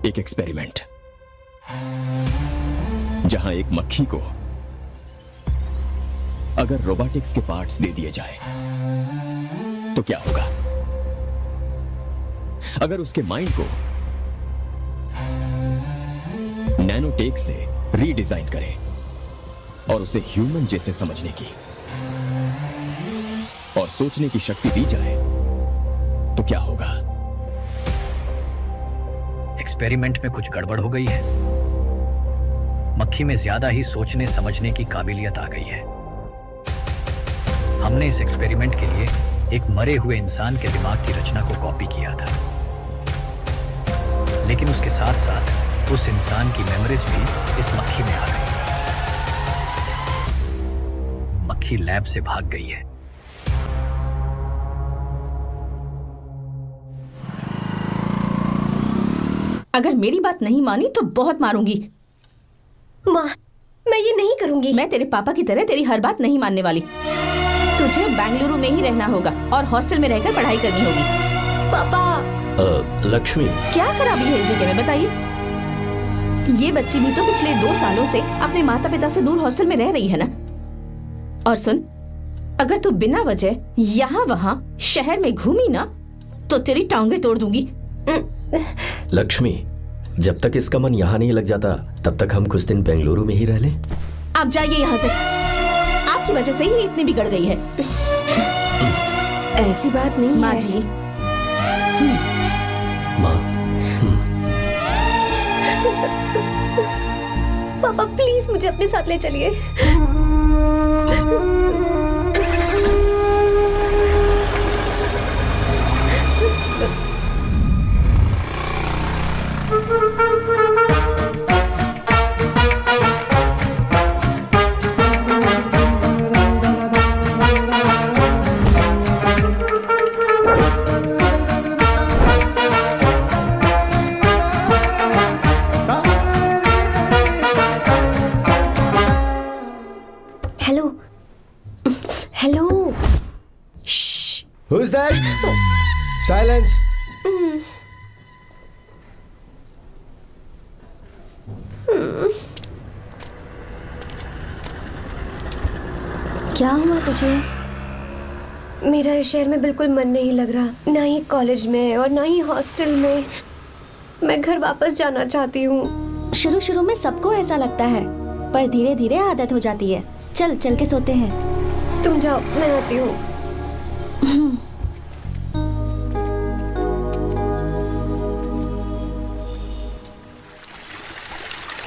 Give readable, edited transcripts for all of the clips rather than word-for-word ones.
एक एक्सपेरिमेंट जहां एक मक्खी को अगर रोबोटिक्स के पार्ट्स दे दिए जाए तो क्या होगा? अगर उसके माइंड को नैनोटेक से रीडिजाइन करें और उसे ह्यूमन जैसे समझने की और सोचने की शक्ति दी जाए तो क्या होगा? एक्सपेरिमेंट में कुछ गड़बड़ हो गई है। मक्खी में ज्यादा ही सोचने समझने की काबिलियत आ गई है। हमने इस एक्सपेरिमेंट के लिए एक मरे हुए इंसान के दिमाग की रचना को कॉपी किया था, लेकिन उसके साथ साथ उस इंसान की मेमोरीज भी इस मक्खी में आ गई। मक्खी लैब से भाग गई है। अगर मेरी बात नहीं मानी तो बहुत मारूंगी। माँ, मैं ये नहीं करूंगी। मैं तेरे पापा की तरह तेरी हर बात नहीं मानने वाली। तुझे बेंगलुरु में ही रहना होगा और हॉस्टल में रहकर पढ़ाई करनी होगी। पापा। लक्ष्मी, क्या खराबी है इस जगह में बताइए? ये बच्ची भी तो पिछले 2 सालों से अपने माता पिता से दूर हॉस्टल में रह रही है ना। और सुन, अगर तू बिना वजह यहाँ वहाँ शहर में घूमी ना तो तेरी टांगे तोड़ दूंगी। लक्ष्मी, जब तक इसका मन यहाँ नहीं लग जाता तब तक हम कुछ दिन बेंगलुरु में ही रह लें। आप जाइए यहाँ से। आपकी वजह से ही इतनी बिगड़ गई है। ऐसी बात नहीं माँ है। जी, माँ, पापा प्लीज मुझे अपने साथ ले चलिए। Hello hello. Who's that? Silence. क्या हुआ तुझे? मेरा इस शहर में बिल्कुल मन नहीं लग रहा, ना ही कॉलेज में और ना ही हॉस्टल में। मैं घर वापस जाना चाहती हूँ। शुरू शुरू में सबको ऐसा लगता है, पर धीरे धीरे आदत हो जाती है। चल चल के सोते हैं। तुम जाओ, मैं आती हूँ।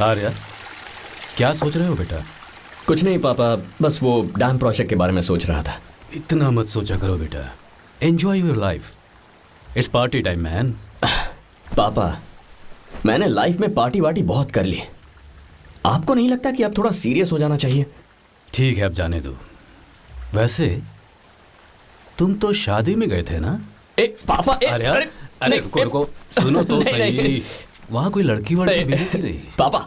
आर्या, क्या सोच रहे हो बेटा? कुछ नहीं पापा, बस वो डैम प्रोजेक्ट के बारे में सोच रहा था। इतना मत सोचा करो बेटा। Enjoy your life. It's party time man. पापा, मैंने लाइफ में पार्टी वार्टी बहुत कर ली। आपको नहीं लगता कि अब थोड़ा सीरियस हो जाना चाहिए? ठीक है, अब जाने दो। वैसे तुम तो शादी में गए थे ना? पापा, अरे रुको, सुनो तो सही। वहाँ कोई लड़की वड़की मिली नहीं रही? पापा,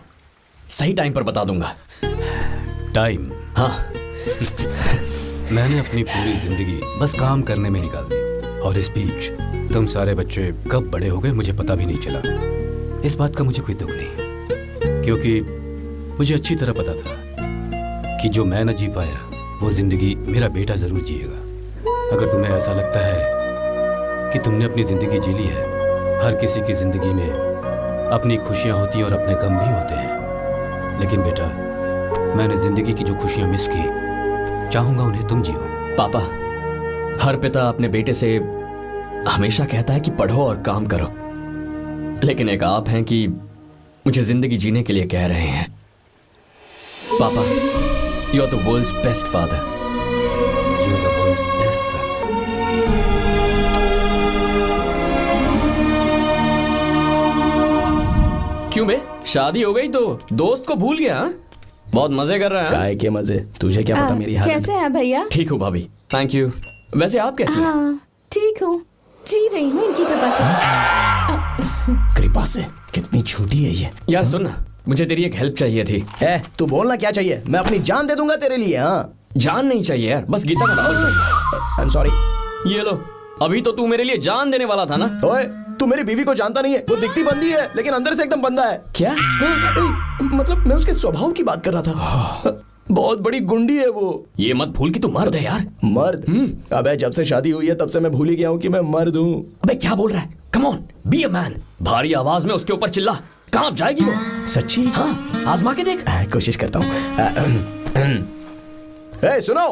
सही टाइम पर बता दूंगा। टाइम? हाँ। मैंने अपनी पूरी जिंदगी बस काम करने में निकाल दी, और इस बीच तुम सारे बच्चे कब बड़े हो गए मुझे पता भी नहीं चला। इस बात का मुझे कोई दुख नहीं, क्योंकि मुझे अच्छी तरह पता था कि जो मैं न जी पाया वो जिंदगी मेरा बेटा जरूर जिएगा। अगर तुम्हें ऐसा लगता है कि तुमने अपनी जिंदगी जी ली है, हर किसी की जिंदगी में अपनी खुशियां होती हैं और अपने गम भी होते हैं, लेकिन बेटा मैंने जिंदगी की जो खुशियां मिस की, चाहूंगा उन्हें तुम जियो। पापा, हर पिता अपने बेटे से हमेशा कहता है कि पढ़ो और काम करो, लेकिन एक आप हैं कि मुझे जिंदगी जीने के लिए कह रहे हैं। पापा, you are the world's best father. You are the world's best son. क्यों बे, शादी हो गई तो दोस्त को भूल गया? बहुत मजे कर रहा है। काय के मजे, तुझे क्या पता मेरी हालत। कैसे हैं भैया? ठीक हूँ भाभी, थैंक यू। वैसे आप कैसी हैं? हाँ ठीक हूँ, जी रही हूँ इनकी कृपा से। कृपा से? कितनी झूठी है ये। यार सुन ना, मुझे तेरी एक हेल्प चाहिए थी। है, तू बोलना क्या चाहिए? मैं अपनी जान दे दूंगा तेरे लिए। हाँ, जान नहीं चाहिए यार, बस गीता का नाम चाहिए। I am sorry. ये लो, अभी तो तू मेरे लिए जान देने वाला था ना। ओए, तू मेरी बीवी को जानता नहीं है। वो दिखती बंदी है लेकिन अंदर से एकदम बंदा है। क्या? मतलब मैं उसके स्वभाव की बात कर रहा था। बहुत बड़ी गुंडी है वो। ये मत भूल कि तू मर्द है यार। मर्द? अबे जब से शादी हुई है तब से मैं भूल ही गया हूँ कि मैं मर्द हूँ। अबे क्या बोल रहा है? Come on, be a man. भारी आवाज में उसके ऊपर चिल्ला, कहाँ जाएगी वो? सच्ची? हाँ, आजमा के देख। कोशिश करता हूँ। सुनो।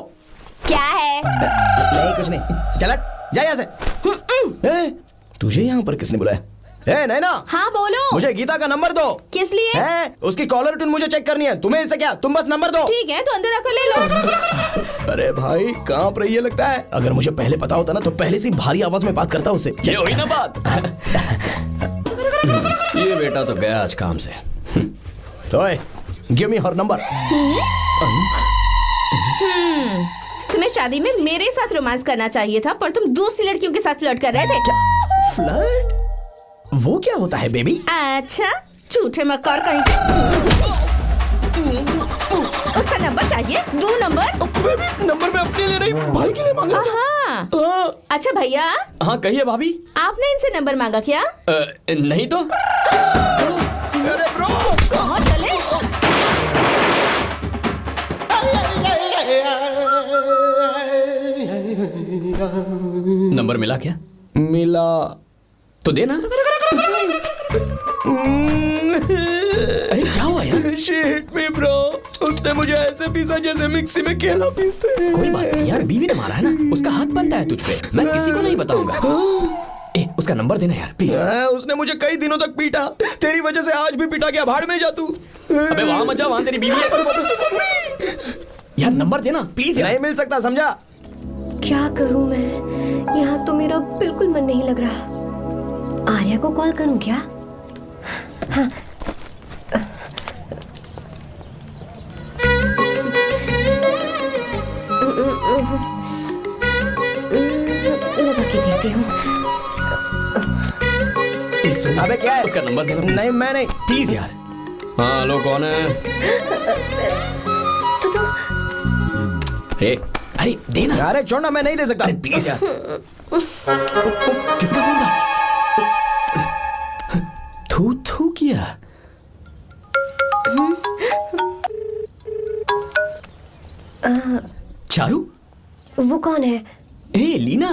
क्या है? नहीं कुछ नहीं, चल जा यहाँ से। तुझे यहाँ पर किसने बुलाया? नैना। हाँ बोलो। मुझे गीता का नंबर दो। किस लिए? उसकी कॉलर ट्यून मुझे चेक करनी है। तुम्हें इससे क्या, तुम बस नंबर दो। ठीक है तो अंदर आकर ले लो। अरे भाई कांप रही है लगता है। अगर मुझे पहले पता होता ना तो पहले से भारी आवाज में बात करता उससे। ये हुई ना बात। ये बेटा तो गया आज काम से। गिव मी हर नंबर। तुम्हें शादी में मेरे साथ रोमांस करना चाहिए था, पर तुम दूसरी लड़कियों के साथ फ्लर्ट कर रहे थे। फ्लर्ट? वो क्या होता है बेबी? अच्छा, झूठे मक्कार कहीं। उसका नंबर चाहिए? दो नंबर। बेबी नंबर मैं अपने लिए नहीं भाई के लिए मांग रहा था। हाँ। अच्छा भैया। हाँ कहिए भाभी। आपने इनसे नंबर मांगा क्या? नहीं तो। अरे ब्रो कहाँ चले? नंबर मिला क्या? मिला तो देना। अरे क्या हुआ यार? शिट मी ब्रो, उसने मुझे ऐसे पीसा जैसे मिक्सी में केला पीसते हैं। कोई बात नहीं यार, बीवी ने मारा है ना, उसका हाथ बनता है तुझ पे। मैं किसी को नहीं बताऊंगा। उसका नंबर देना यार प्लीज। उसने मुझे कई दिनों तक पीटा। तेरी वजह से आज भी पीटा गया। भाड़ में जा तू। अबे वहां मत जा, वहां तेरी बीवी है। यार नंबर देना प्लीज। नहीं मिल सकता, समझा? क्या करूं मैं? यहाँ तो मेरा बिल्कुल मन नहीं लग रहा। आर्या को कॉल करूं क्या? हाँ। लगा के देती हूँ। अबे क्या है? उसका नंबर देना please। नहीं मैं नहीं। प्लीज यार। हाँ हेलो, कौन है? तो अरे देना। अरे छोड़ ना, मैं नहीं दे सकता। अरे प्लीज यार। किसका फोन था? थू थू किया। चारू? वो कौन है? लीना।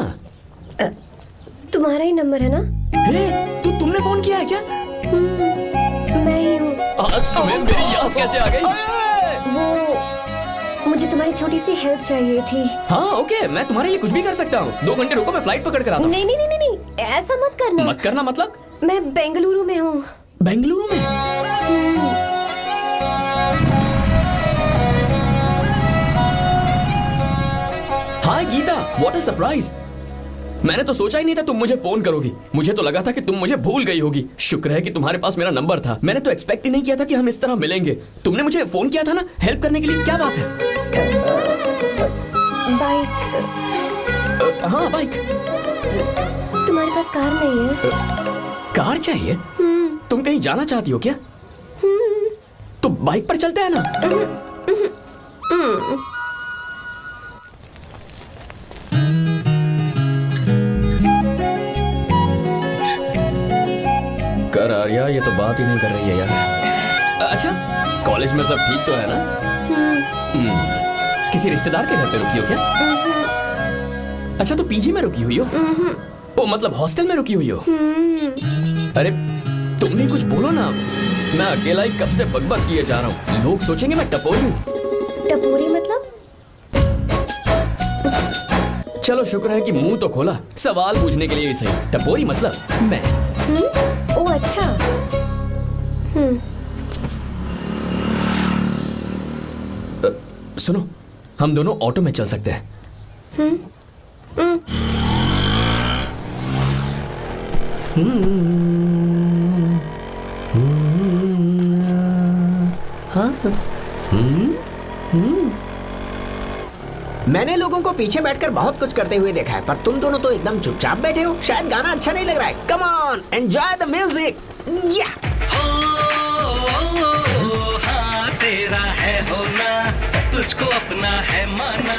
तुम्हारा ही नंबर है ना? तुमने फोन किया है क्या? मैं ही हूँ। आज तुम्हें मेरी याद कैसे आ गई? वो मुझे तुम्हारी छोटी सी हेल्प चाहिए थी। हाँ ओके, मैं तुम्हारे लिए कुछ भी कर सकता हूँ। 2 घंटे रुको, मैं फ्लाइट पकड़ कर आता हूँ। नहीं नहीं नहीं नहीं, ऐसा मत करना। मत करना मतलब? मैं बेंगलुरु में हूँ। बेंगलुरु में? हाय गीता, व्हाट अ सरप्राइज। मैंने तो सोचा ही नहीं था तुम मुझे फोन करोगी। मुझे तो लगा था कि तुम मुझे भूल गई होगी। शुक्र है कि तुम्हारे पास मेरा नंबर था। मैंने तो एक्सपेक्ट ही नहीं किया था कि हम इस तरह मिलेंगे। तुमने मुझे फोन किया था ना हेल्प करने के लिए, क्या बात है? बाइक। हाँ बाइक। तुम्हारे पास कार नहीं है? कार चाहिए? तुम कहीं जाना चाहती हो क्या? तो बाइक पर चलते हैं ना। कर आर्या, ये तो बात ही नहीं कर रही है यार। अच्छा, कॉलेज में सब ठीक तो है ना? किसी रिश्तेदार के घर पे रुकी हो क्या? अच्छा तो पीजी में रुकी हुई हो? ओ मतलब हॉस्टल में रुकी हुई हो? अरे तुम भी कुछ बोलो ना। मैं अकेला ही कब से बकबक किए जा रहा हूँ। लोग सोचेंगे मैं टपोरी हूँ। टपोरी मतलब? चलो शुक्र है कि मुंह तो खोला। सवाल पूछने के लिए ही सही। टपोरी मतलब मैं। ओ अच्छा। सुनो, हम दोनों ऑटो में चल सकते हैं। मैंने लोगों को पीछे बैठकर बहुत कुछ करते हुए देखा है, पर तुम दोनों तो एकदम चुपचाप बैठे हो। शायद गाना अच्छा नहीं लग रहा है। Come on, enjoy the music. या हाँ तेरा है होना, तुझको अपना है माना।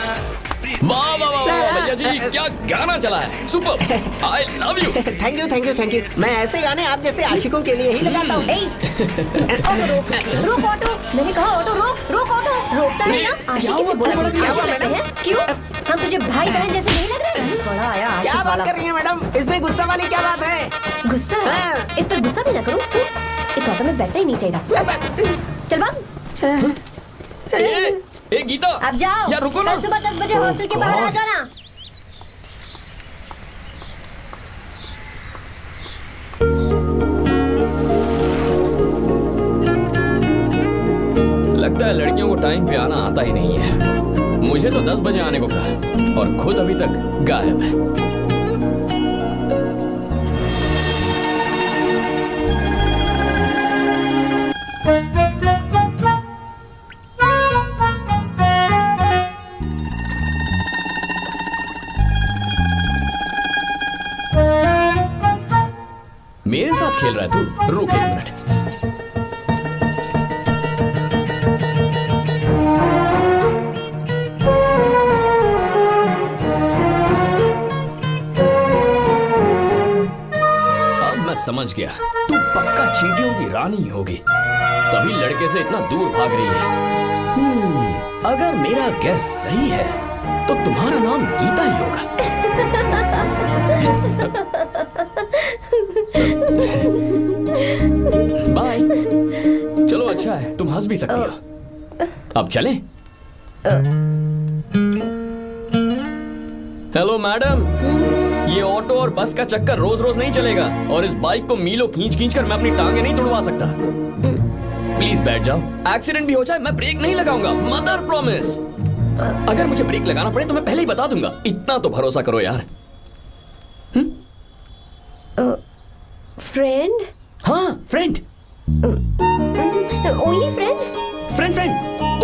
वाह वाह वाह वाह भैया जी, क्या गाना चला है, super, I love you. Thank you thank you thank you. मैं ऐसे गाने आप जैसे आशिकों के लिए ही लगाता हूँ। ऑटो रोक, रुक ऑटो, मैंने कहा ऑटो रोक, रुक ऑटो, रोकता है ना। आशिकी से बोला कि आशिक लगते हैं, क्यों? हम तुझे भाई बहन जैसे नहीं लग रहे? बड़ा आया क्या आशिक बात वाला। कर रही है मैडम, इसमें गुस्सा वाली क्या बात है? गुस्सा? हाँ। इस पर गुस्सा भी ना करूं। इस ऑटो में बैठना ही नहीं चाहिए। चल भाग। ए गीता, अब जाओ, यार रुको ना। कल सुबह 10 बजे हॉस्टल के बाहर आ जाना। लगता है लड़कियों को टाइम पे आना आता ही नहीं है। मुझे तो 10 बजे आने को कहा है और खुद अभी तक गायब है। मेरे साथ खेल रहा है तू? रुक एक मिनट। अब मैं समझ गया, तू पक्का चींटियों की रानी होगी, तभी लड़के से इतना दूर भाग रही है। अगर मेरा गैस सही है तो तुम्हारा नाम गीता ही होगा। बाय। चलो अच्छा है, तुम हंस भी सकती हो। अब चलें? हेलो मैडम, ये ऑटो और बस का चक्कर रोज रोज नहीं चलेगा और इस बाइक को मीलों खींच खींच कर मैं अपनी टांगे नहीं तुड़वा सकता। प्लीज बैठ जाओ, एक्सीडेंट भी हो जाए मैं ब्रेक नहीं लगाऊंगा, मदर प्रॉमिस। अगर मुझे ब्रेक लगाना पड़े तो मैं पहले ही बता दूंगा, इतना तो भरोसा करो यार। फ्रेंड? हाँ friend. Only friend? Friend friend,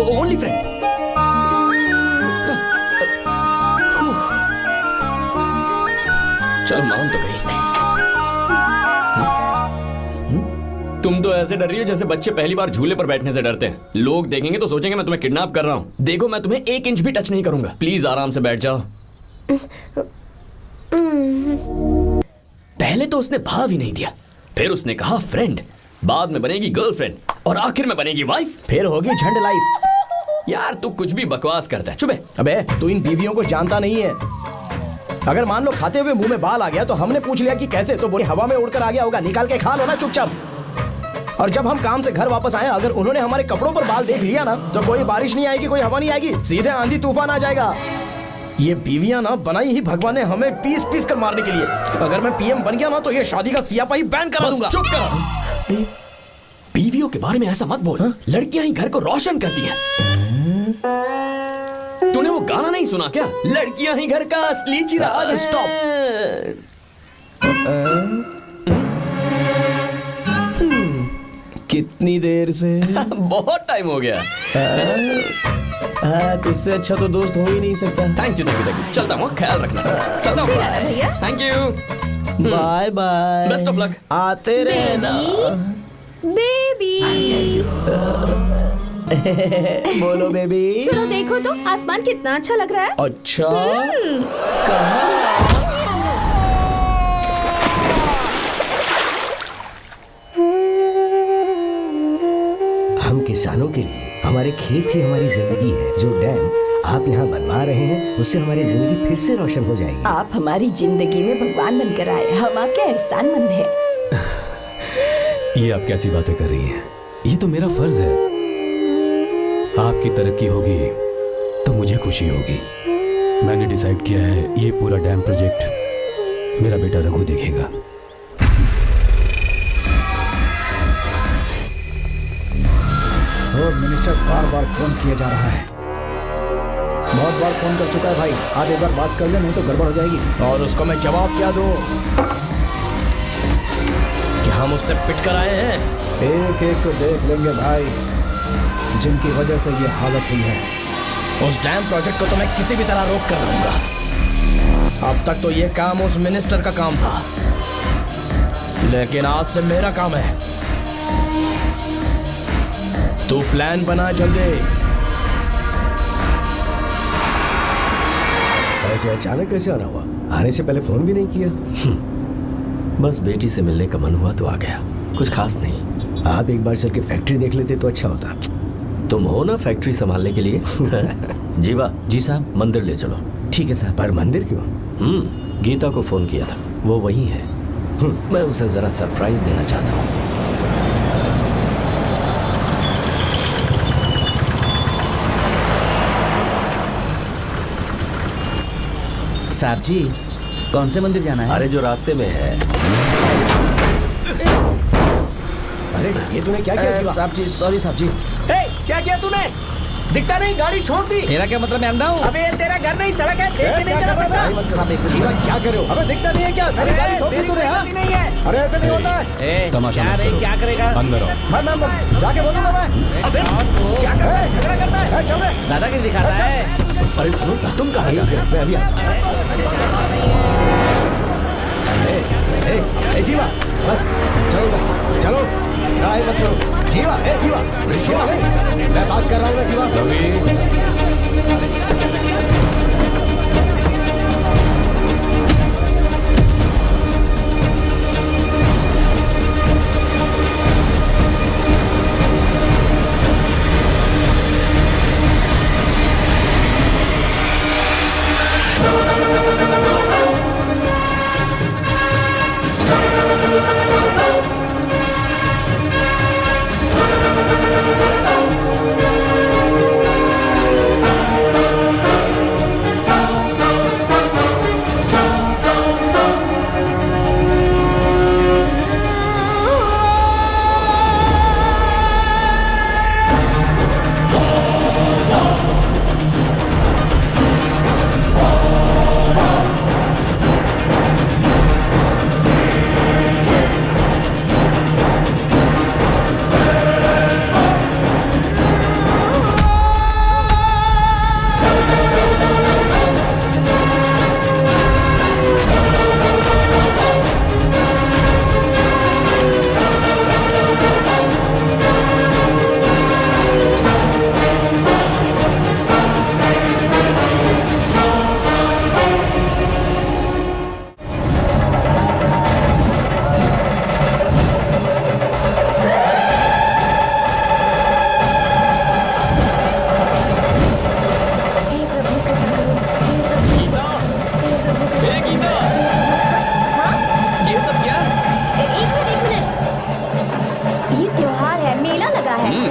only friend. चल मान तो गई। तुम तो ऐसे डर रही हो जैसे बच्चे पहली बार झूले पर बैठने से डरते हैं। लोग देखेंगे तो सोचेंगे मैं तुम्हें किडनैप कर रहा हूँ। देखो मैं तुम्हें 1 इंच भी टच नहीं करूंगा, प्लीज आराम से बैठ जाओ। पहले तो उसने भाव ही नहीं दिया, फिर उसने कहा फ्रेंड, बाद में बनेगी गर्लफ्रेंड और आखिर में बनेगी वाइफ, फिर होगी झंड लाइफ। यार तू कुछ भी बकवास करता है, चुप है। अबे तू इन बीवियों को जानता नहीं है। अगर मान लो खाते हुए मुंह में बाल आ गया तो हमने पूछ लिया कि कैसे, तो बोले हवा में उड़कर आ गया होगा, निकाल के खा लो ना चुपचाप। और जब हम काम से घर वापस आए, अगर उन्होंने हमारे कपड़ों पर बाल देख लिया ना, तो कोई बारिश नहीं आएगी, कोई हवा नहीं आएगी, सीधे आंधी तूफान आ जाएगा। ये बीवियां ना बनाई ही भगवान ने हमें पीस पीस कर मारने के लिए। अगर मैं पीएम बन गया ना तो ये शादी का सियापाही बैन करा दूंगा। चुप कर। बीवियों के बारे में ऐसा मत बोल, लड़कियां ही घर को रोशन करती हैं। तूने वो गाना नहीं सुना क्या, लड़कियां ही घर का असली चिराग। स्टॉप। कितनी देर से? बहुत टाइम हो गया। तुझसे अच्छा तो दोस्त हो ही नहीं सकता। Thank you thank you thank you. चलता हूँ, ख्याल रखना। चलता हूँ भैया। Thank you. Bye bye. Best of luck. आते रहना। बेबी बोलो बेबी। सुनो, देखो तो आसमान कितना अच्छा लग रहा है। अच्छा कहाँ? हम किसानों के लिए हमारे खेत ही हमारी जिंदगी है। जो डैम आप यहाँ बनवा रहे हैं उससे हमारी जिंदगी फिर से रोशन हो जाएगी। आप हमारी जिंदगी में भगवान बनकर आए, हम आपके एहसानमंद हैं। ये आप कैसी बातें कर रही हैं? ये तो मेरा फर्ज है। आपकी तरक्की होगी तो मुझे खुशी होगी। मैंने डिसाइड किया है ये पूरा डैम प्रोजेक्ट मेरा बेटा रघु देखेगा। मिनिस्टर बार बार फोन किया जा रहा है। बहुत बार फोन कर चुका है भाई, आप एक बार बात कर ले, नहीं तो गड़बड़ हो जाएगी। और उसको मैं जवाब क्या दूं? क्या हम उससे पिट कर आए हैं? एक एक को देख लेंगे भाई, जिनकी वजह से ये हालत हुई है। उस डैम प्रोजेक्ट को तो मैं किसी भी तरह रोक कर रहूंगा। अब तक तो ये काम उस मिनिस्टर का काम था, लेकिन आज से मेरा काम है। तू प्लान बना जल्दी। ऐसे अचानक कैसे आना हुआ? आने से पहले फोन भी नहीं किया? बस बेटी से मिलने का मन हुआ तो आ गया, कुछ खास नहीं। आप एक बार चल के फैक्ट्री देख लेते तो अच्छा होता। तुम हो ना फैक्ट्री संभालने के लिए। जीवा। जी साहब। मंदिर ले चलो। ठीक है साहब। पर मंदिर क्यों? गीता को फोन किया था, वो वही है। मैं उसे जरा सरप्राइज देना चाहता हूँ। साहब जी, कौन से मंदिर जाना है? अरे जो रास्ते में है। अरे ये तूने क्या किया जीवा? साहब जी, सॉरी साहब जी। क्या किया तूने? दिखता नहीं, गाड़ी ठोक दी। तेरा क्या मतलब, मैं अंधा हूँ? अबे ये तेरा घर नहीं, सड़क है, देख के नहीं चला सकता। साहब एक जीवा क्या कर रहे हो? अबे दिखता नहीं है क्या? मेरी गाड़ी ठोक दी तूने? हाँ? नहीं है। अरे ऐसे नहीं होता है। तमाशा क्या मत रे, करो। क्या करेगा? अंदर आओ। मैं जाके बोलूंगा मैं। अबे क्या कर रहा है? झगड़ा करता है। चल रहे। दादागिरी दिखाता है। अरे सुनो, तुम कहाँ जा रहे हो? मैं अभी जीवा बस चलो चलो, लड़ाई मत करो। जीवा जीवा जीवा, मैं बात कर रहा हूँ ना जीवा।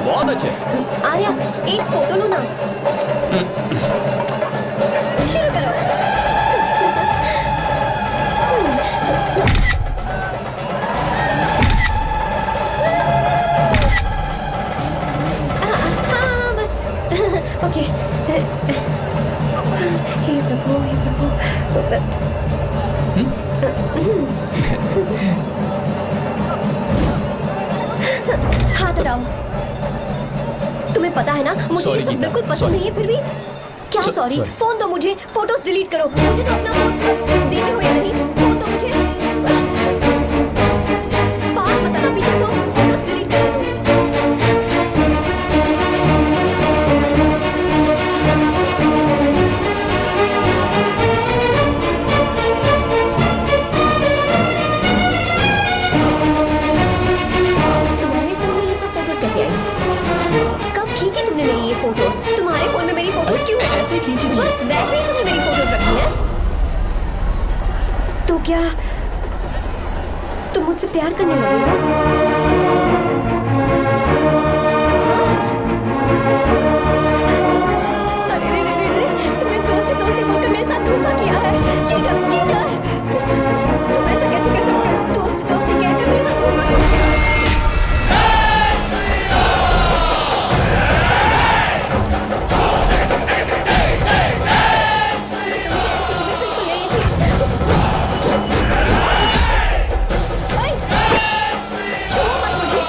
बहुत अच्छे। आर्या, एक फोटो लो ना। शुरू करो। हाँ, बस ओके। हे प्रभु, हे प्रभु। हाथ हटाओ। तुम्हें पता है ना, मुझे ये सब बिल्कुल पसंद नहीं है, फिर भी क्या सॉरी? फोन दो मुझे, फोटोज डिलीट करो। मुझे तो अपना फोन देते हो या नहीं? फोन दो मुझे। पास बताना, पीछे तो फोटोज डिलीट कर दो। तुम्हारे फोन में ये सब फोटोज कैसे आई? कब खींची तुमने मेरी ये फोटोज? तुम्हारे फोन में मेरी फोटोज क्यों? ऐसे खींची थी। बस वैसे ही तुमने मेरी फोटोज रखी है। तो क्या तुम मुझसे प्यार करने लगे हो? अरे रे रे रे रे, तुमने दोस्ती दोस्ती बोलकर मेरे साथ धोखा किया है। Cheater, cheater. तुम ऐसा कैसे कर सकते हो? दोस्ती दोस्ती कहकर मेरे साथ धोखा किया। छुओ मत मुझे।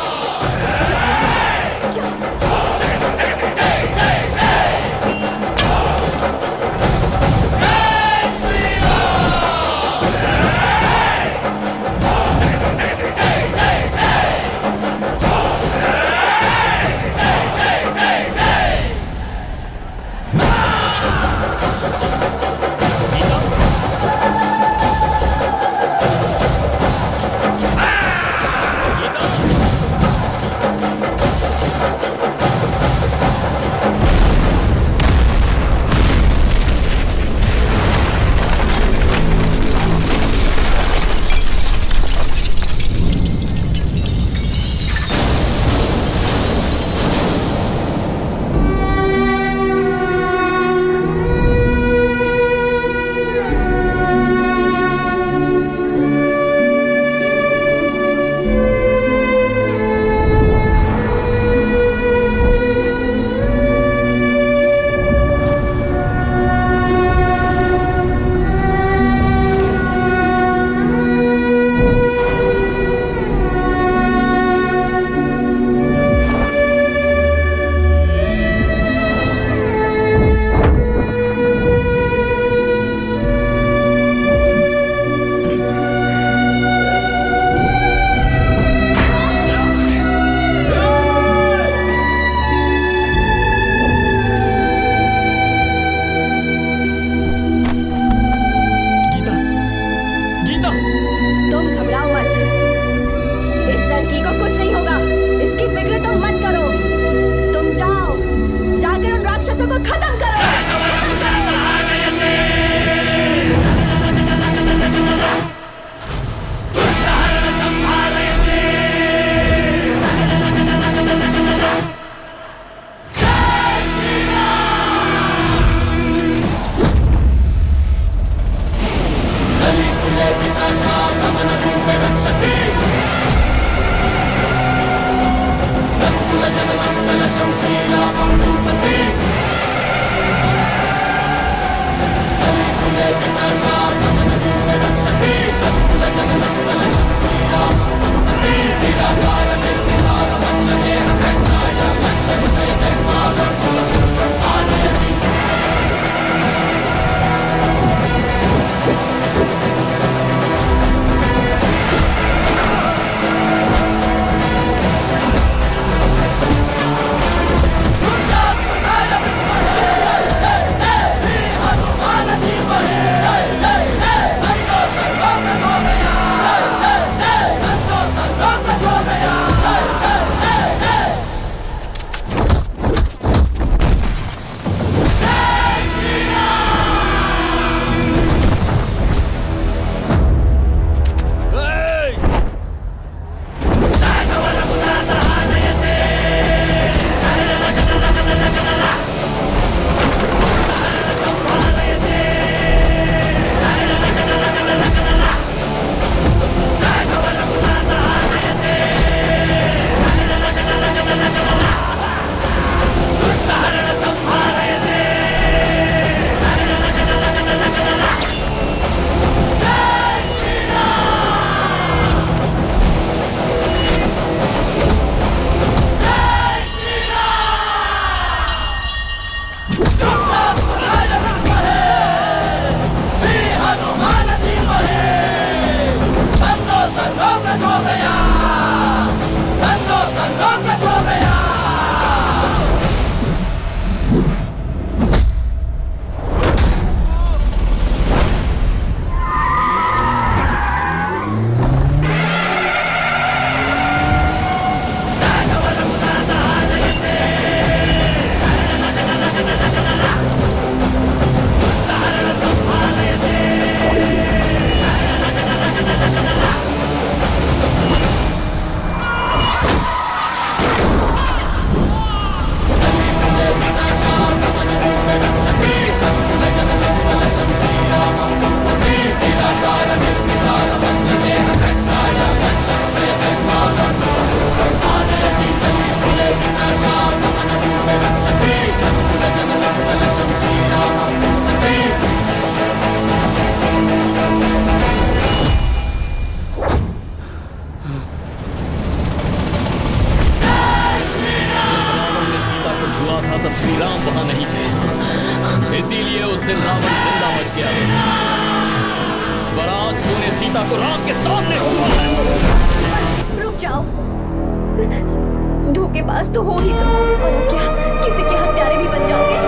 धोखेबाज तो हो ही तुम, और क्या किसी के हत्यारे भी बन जाओगे।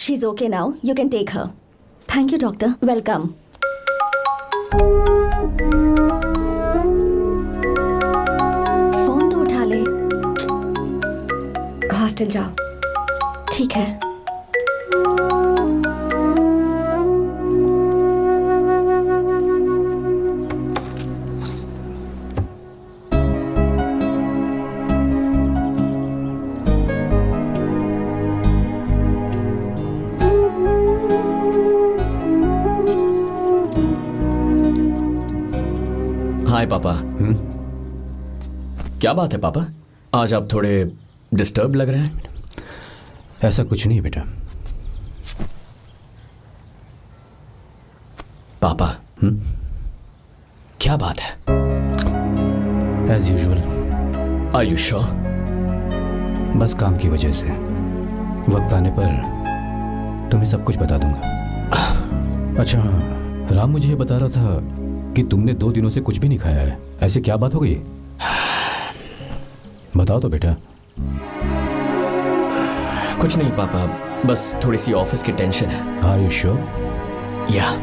She is okay now, you can take her. Thank you doctor, welcome. Phone तो उठा ले। हॉस्टल जाओ। ठीक है। हाय पापा। क्या बात है पापा, आज आप थोड़े डिस्टर्ब लग रहे हैं। ऐसा कुछ नहीं है बेटा। पापा क्या बात है? As usual. Are you sure? बस काम की वजह से वक्त आने पर तुम्हें सब कुछ बता दूंगा। अच्छा हाँ, राम मुझे ये बता रहा था कि तुमने 2 दिनों से कुछ भी नहीं खाया है। ऐसे क्या बात हो गई? बताओ तो बेटा। कुछ नहीं पापा, बस थोड़ी सी ऑफिस की टेंशन है। Are you sure? या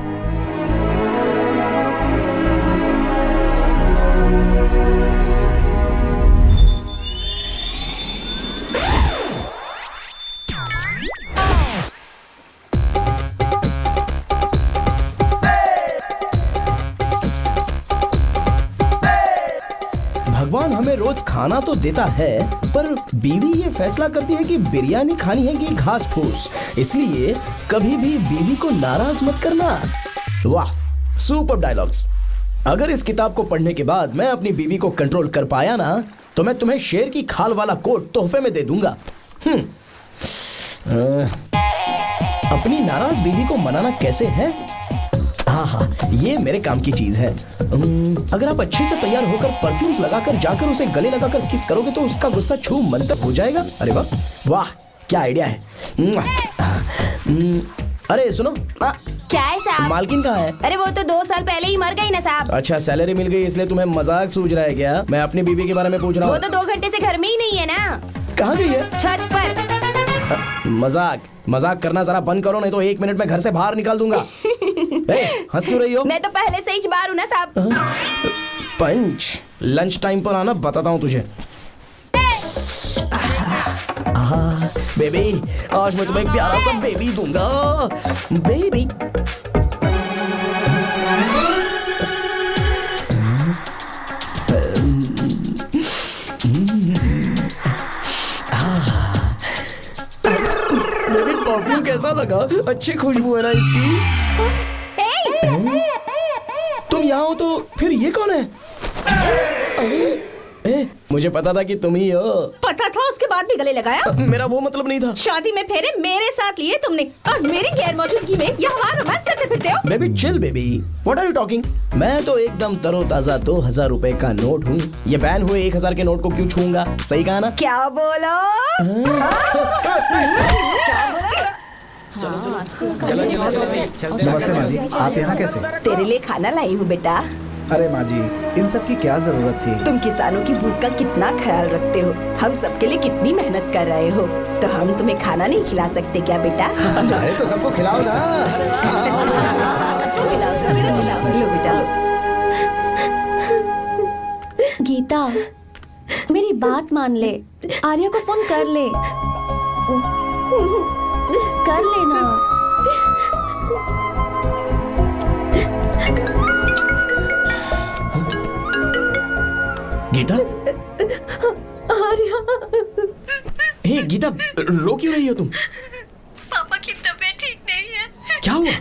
भगवान हमें रोज खाना तो देता है, पर बीवी ये फैसला करती है कि बिरयानी खानी है कि घास फूस। इसलिए कभी भी बीवी को नाराज मत करना। वाह, सुपर डायलॉग्स। अगर इस किताब को पढ़ने के बाद मैं अपनी बीवी को कंट्रोल कर पाया ना, तो मैं तुम्हें शेर की खाल वाला कोट तोहफे में दे दूंगा। अपनी नाराज बीवी को मनाना कैसे है? हाँ, ये मेरे काम की चीज है। अगर आप अच्छे से तैयार होकर परफ्यूम्स लगाकर जाकर उसे गले लगाकर किस करोगे तो उसका गुस्सा छू मंतर हो जाएगा। अरे वाह वाह, क्या आइडिया है। अरे सुनो, क्या है साहब? मालकिन कहाँ है? अरे वो तो 2 साल पहले ही मर गई ना साहब। अच्छा, सैलरी मिल गई इसलिए तुम्हें मजाक सूझ रहा है क्या? मैं अपनी बीवी के बारे में पूछ रहा हूँ। वो तो 2 घंटे से घर में ही नहीं है ना। कहाँ गई है? छत पर। मजाक करना जरा बंद करो, नहीं तो 1 मिनट में घर से बाहर निकाल दूंगा। हंस क्यों रही हो? मैं तो पहले से ही बाहर हूँ ना साहब। पंच, लंच टाइम पर आना, बताता हूँ तुझे। बेबी, आज मैं तुम्हें एक प्यारा सा बेबी दूंगा। बेबी परफ्यूम कैसा लगा? अच्छी खुशबू है ना इसकी। तुम यहाँ हो तो फिर ये कौन है? मुझे पता था कि तुम ही हो। पता था, उसके बाद भी गले लगाया? मेरा वो मतलब नहीं था। शादी में फेरे मेरे साथ लिए तुमने और मेरी गैर मौजूदगी में यहाँ रोमांस करते फिरते हो। Baby chill baby, what are you talking? मैं तो एकदम तरोताजा 2000 रुपए का नोट हूँ। ये बैन हुए 1000 के नोट को क्यों छूंगा? सही कहा ना? क्या बोलो? नमस्ते माँ जी, आप यहाँ कैसे? तेरे लिए खाना लाई हूँ बेटा। अरे माँ जी, इन सब की क्या जरूरत थी? तुम किसानों की भूख का कितना ख्याल रखते हो, हम सबके लिए कितनी मेहनत कर रहे हो, तो हम तुम्हें खाना नहीं खिला सकते क्या बेटा? अरे तो सबको खिलाओ ना। सबको खिलाओ। लो बेटा लो। गीता, मेरी बात मान ले, आर्या को फोन कर ले, कर लेना। गीता? आर्या। हे गीता, रो क्यों रही हो तुम? पापा की तबीयत ठीक नहीं है। क्या हुआ?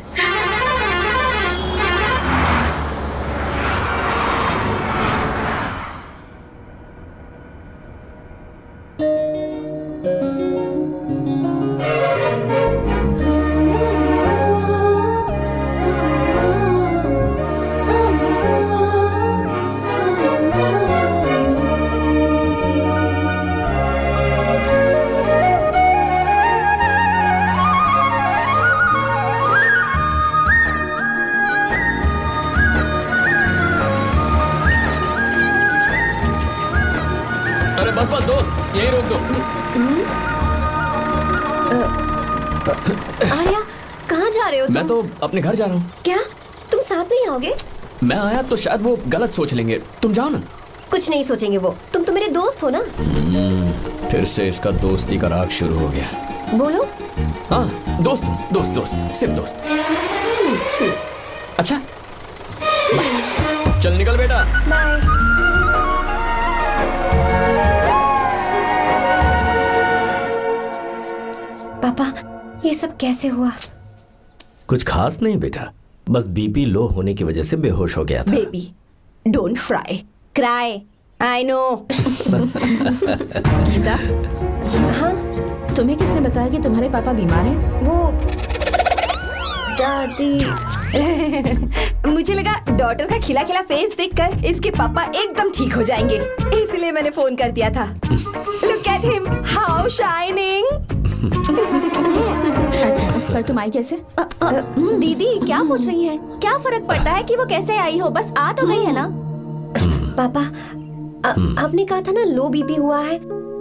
आर्या, कहाँ जा रहे हो तुम? मैं तो अपने घर जा रहा हूँ। क्या तुम साथ नहीं आओगे? मैं आया तो शायद वो गलत सोच लेंगे, तुम जाओ ना। कुछ नहीं सोचेंगे वो, तुम तो मेरे दोस्त हो ना। फिर से इसका दोस्ती का राग शुरू हो गया। बोलो। हाँ, दोस्त दोस्त दोस्त, सिर्फ दोस्त। अच्छा बाय। चल निकल बेटा। बाय। पापा, ये सब कैसे हुआ? कुछ खास नहीं बेटा, बस बीपी लो होने की वजह से बेहोश हो गया था। Baby don't fry cry, I know. Geeta, हाँ तुम्हें किसने बताया कि तुम्हारे पापा बीमार हैं? वो दादी। मुझे लगा डॉटर का खिला खिला फेस देखकर इसके पापा एकदम ठीक हो जाएंगे, इसलिए मैंने फोन कर दिया था। Look at him, how shining. अच्छा, पर तुम आई कैसे? दीदी क्या पूछ रही है? क्या फर्क पड़ता है कि वो कैसे आई हो, बस आ तो गई है ना। पापा, आपने कहा था ना लो बीपी हुआ है,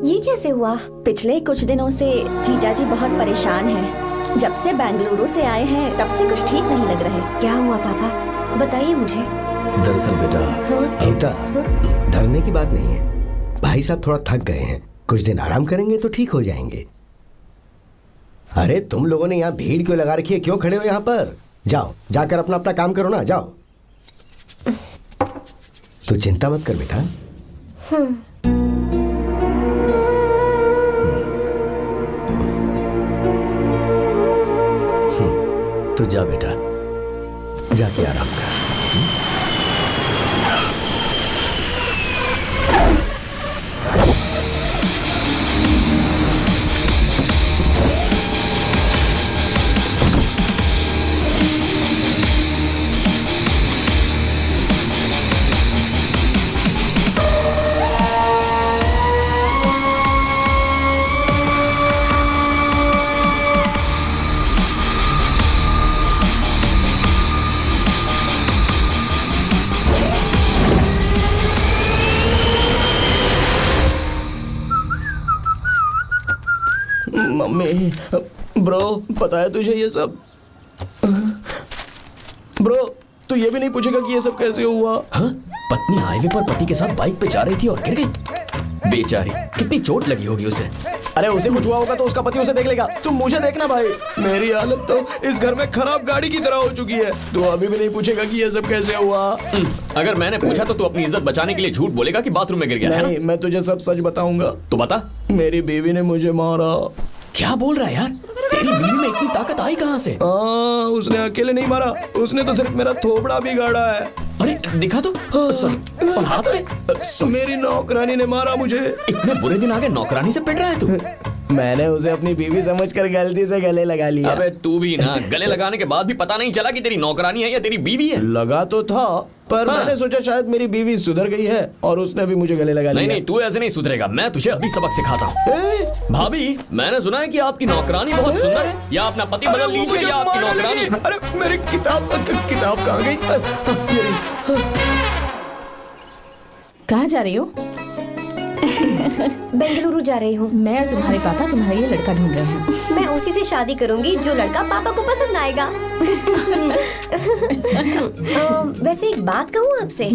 ये कैसे हुआ? पिछले कुछ दिनों से जीजा जी बहुत परेशान हैं। जब से बेंगलुरु से आए हैं तब से कुछ ठीक नहीं लग रहे। क्या हुआ पापा, बताइए मुझे। दरअसल बेटा, गीता, डरने की बात नहीं है। भाई साहब थोड़ा थक गए हैं, कुछ दिन आराम करेंगे तो ठीक हो जाएंगे। अरे तुम लोगों ने यहाँ भीड़ क्यों लगा रखी है? क्यों खड़े हो यहाँ पर? जाओ, जाकर अपना अपना काम करो ना, जाओ। तू चिंता मत कर बेटा। तू जा बेटा, जाके आराम कर। मम्मी, ब्रो, पता है तुझे ये सब? ब्रो, तू ये भी नहीं पूछेगा कि ये सब कैसे हुआ? हाँ? पत्नी हाईवे पर पति के साथ बाइक पे जा रही थी और गिर गई। बेचारी, कितनी चोट लगी होगी उसे। अरे उसे कुछ हुआ होगा तो उसका पति उसे देख लेगा, तुम मुझे देखना भाई। मेरी हालत तो इस घर में खराब गाड़ी की तरह हो चुकी है। तू अभी भी नहीं पूछेगा कि ये सब कैसे हुआ? अगर मैंने पूछा तो तू अपनी इज्जत बचाने के लिए झूठ बोलेगा कि बाथरूम में गिर गया। नहीं, मैं तुझे सब सच बताऊंगा। तो बता। मेरी बीवी ने मुझे मारा। क्या बोल रहा है यार? तेरी बीवी में इतनी ताकत आई कहाँ से? उसने अकेले नहीं मारा, उसने तो सिर्फ मेरा थोबड़ा बिगाड़ा है। अरे दिखा तो। सॉरी, और हाथ पे? मेरी नौकरानी ने मारा मुझे। इतने बुरे दिन आ गए, नौकरानी से पिट रहा है तू? मैंने उसे अपनी बीवी समझकर गलती से गले लगा लिया। अबे तू भी ना, गले लगाने के बाद भी पता नहीं चला कि तेरी नौकरानी है या तेरी बीवी है? लगा तो था, पर मैंने सोचा शायद मेरी बीवी सुधर गई है और उसने भी मुझे गले लगा लिया। नहीं, तू ऐसे नहीं सुधरेगा, मैं तुझे अभी सबक सिखाता हूँ। भाभी, मैंने सुना है कि आपकी नौकरानी बहुत सुंदर है, या अपना पति बदल लीजिए या आपकी नौकरानी। अरे मेरी किताब कहाँ गई? कहाँ जा रही हो? बेंगलुरु जा रही हूँ। मैं और तुम्हारे पापा तुम्हारे लिए लड़का ढूंढ रहे हैं। मैं उसी से शादी करूंगी जो लड़का पापा को पसंद आएगा। वैसे एक बात कहूँ आपसे,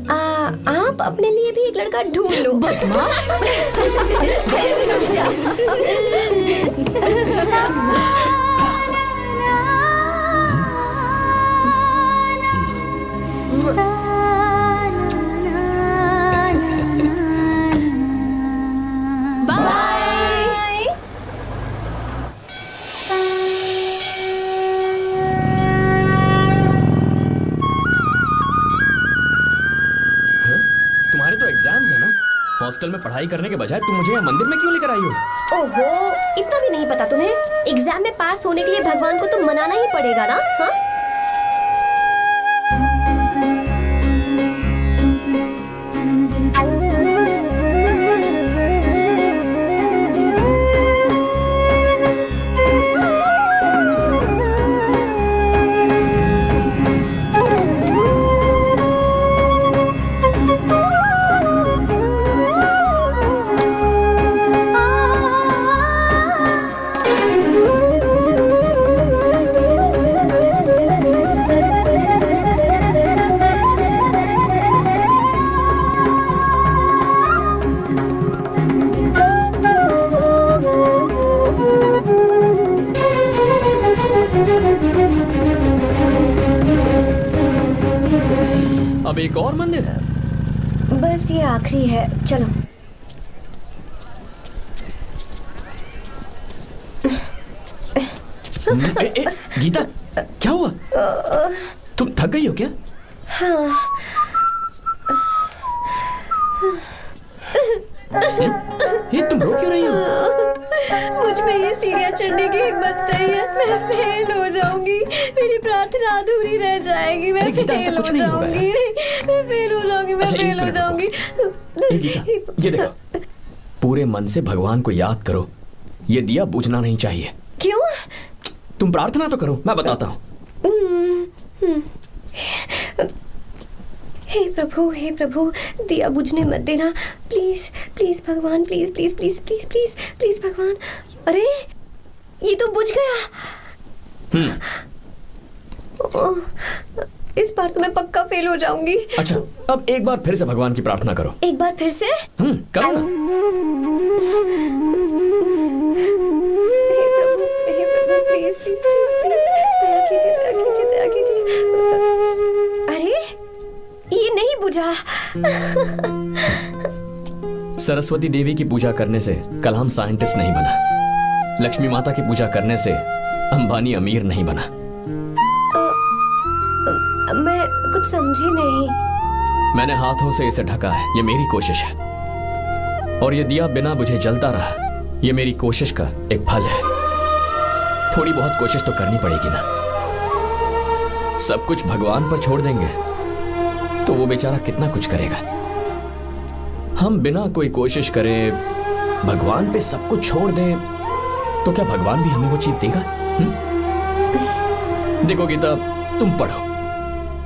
आप अपने लिए भी एक लड़का ढूंढ लो। बदमाश। हॉस्टल में पढ़ाई करने के बजाय तुम मुझे यहाँ मंदिर में क्यों लेकर आई हो? ओहो, इतना भी नहीं पता तुम्हें? एग्जाम में पास होने के लिए भगवान को तो मनाना ही पड़ेगा ना? हाँ? अब एक और मंदिर है? बस ये आखिरी है, चलो। गीता, क्या हुआ? तुम थक गई हो क्या? हाँ। ये तुम रो क्यों रही हो? मुझ में ये सीढ़ियाँ चढ़ने की हिम्मत नहीं है। मैं फेल हो जाऊंगी, मेरी प्रार्थना अधूरी रह जाएगी। मैं फेल हो जाऊंगी, मैं फेल हो जाऊंगी, मैं फेल हो जाऊंगी। गीता, ये देखो, पूरे मन से भगवान को याद करो। ये दिया बुझना नहीं चाहिए। क्यों? तुम प्रार्थना तो करो, मैं बताता हूँ। हे प्रभु, दिया बुझने मत देना, प्लीज प्लीज भगवान, please please please please please please भगवान। अरे ये तो बुझ गया। इस बार तो मैं पक्का फेल हो जाऊंगी। अच्छा, अब एक बार फिर से भगवान की प्रार्थना करो। एक बार फिर से? करो ना। हे प्रभु, प्लीज प्लीज प्लीज प्लीज, दया कीजिए, दया कीजिए, दया कीजिए। अरे ये नहीं बुझा। सरस्वती देवी की पूजा करने से कलाम साइंटिस्ट नहीं बना। लक्ष्मी माता की पूजा करने से अंबानी अमीर नहीं बना। मैं कुछ समझी नहीं। मैंने हाथों से इसे ढका है, ये मेरी कोशिश है। और ये दिया बिना बुझे जलता रहा, ये मेरी कोशिश का एक फल है। थोड़ी बहुत कोशिश तो करनी पड़ेगी ना। सब कुछ भगवान पर छोड़ देंगे तो वो बेचारा कितना कुछ करेगा। हम बिना कोई कोशिश करे भगवान पे सब कुछ छोड़ दें तो क्या भगवान भी हमें वो चीज देगा? देखो गीता, तुम पढ़ो,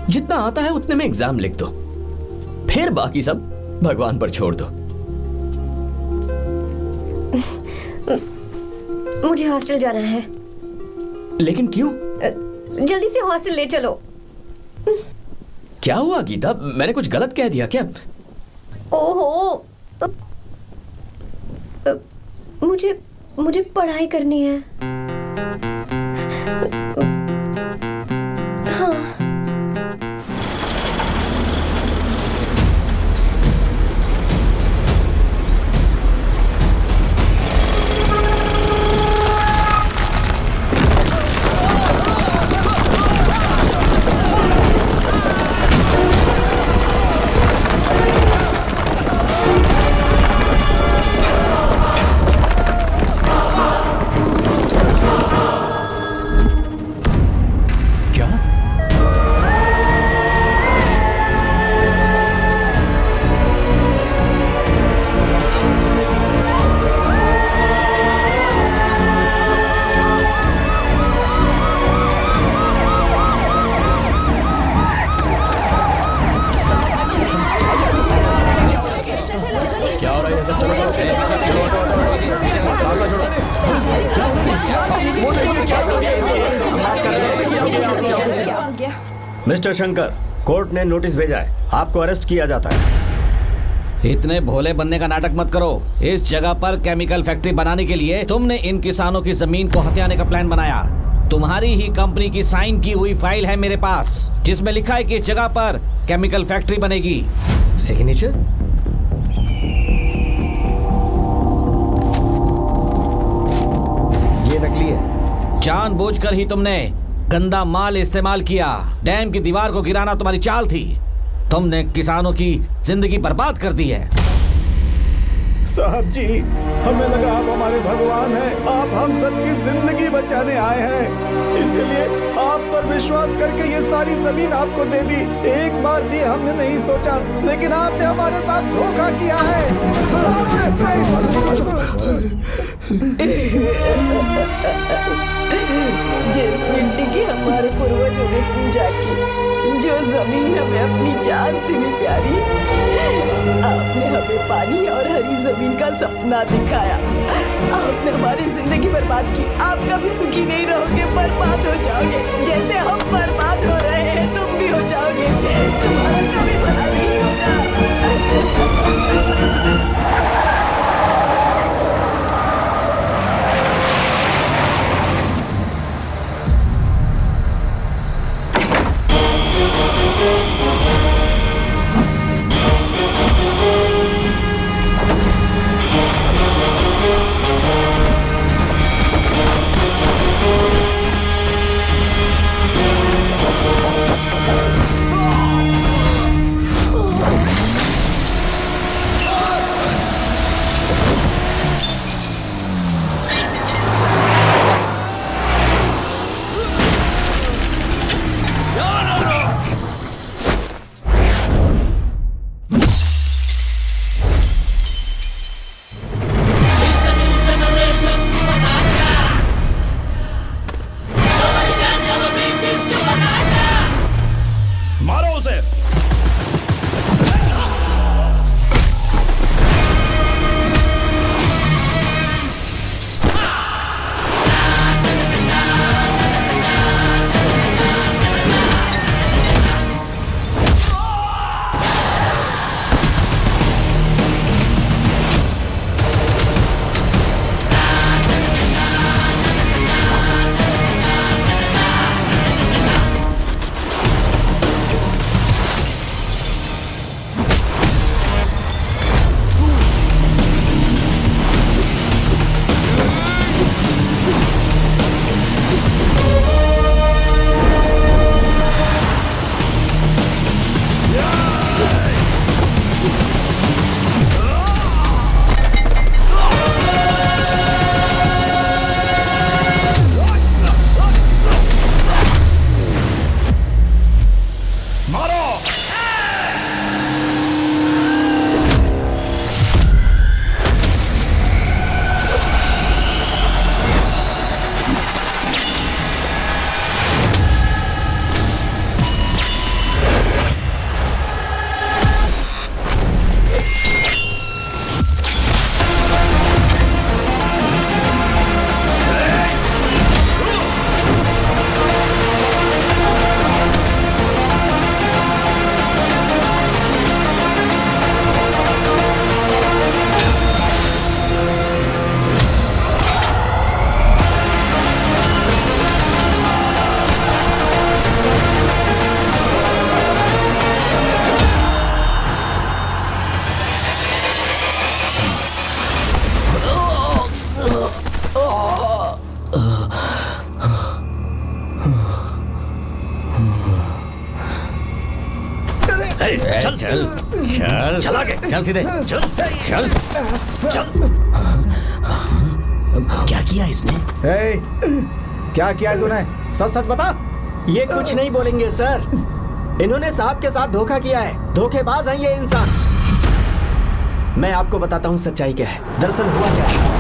जितना आता है उतने में एग्जाम लिख दो, फिर बाकी सब भगवान पर छोड़ दो। मुझे हॉस्टल जाना है। लेकिन क्यों? जल्दी से हॉस्टल ले चलो। क्या हुआ गीता, मैंने कुछ गलत कह दिया क्या? ओहो, मुझे पढ़ाई करनी है। हाँ। मिस्टर शंकर, कोर्ट ने नोटिस भेजा है, आपको अरेस्ट किया जाता है। इतने भोले बनने का नाटक मत करो। इस जगह पर केमिकल फैक्ट्री बनाने के लिए तुमने इन किसानों की जमीन को हथियाने का प्लान बनाया। तुम्हारी ही कंपनी की साइन की हुई फाइल है मेरे पास, जिसमें लिखा है कि इस जगह पर केमिकल फैक्ट्री बनेगी। सिग्नेचर? ये नकली है। जानबूझकर ही तुमने गंदा माल इस्तेमाल किया। डैम की दीवार को गिराना तुम्हारी चाल थी। तुमने किसानों की जिंदगी बर्बाद कर दी है। साहब जी, हमें लगा आप हमारे भगवान हैं, आप हम सबकी जिंदगी बचाने आए हैं, इसलिए आप पर विश्वास करके ये सारी जमीन आपको दे दी। एक बार भी हमने नहीं सोचा, लेकिन आपने हमारे साथ धोखा किया है। जिस मिट्टी की हमारे पूर्वजों ने पूजा की, जो जमीन हमें अपनी जान से भी प्यारी, आपने हमें पानी और हरी जमीन का सपना दिखाया। आपने हमारी जिंदगी बर्बाद की। आप कभी सुखी नहीं रहोगे, बर्बाद हो जाओगे। जैसे हम बर्बाद हो रहे हैं तुम भी हो जाओगे। तुम्हारा कभी भला नहीं होगा। चल चल चल चल आगे चल सीधे चल चल चल। क्या किया इसने? क्या किया तूने? सच सच बता। ये कुछ नहीं बोलेंगे सर। इन्होंने साहब के साथ धोखा किया है। धोखेबाज हैं ये इंसान। मैं आपको बताता हूँ सच्चाई क्या है। दरअसल हुआ क्या है।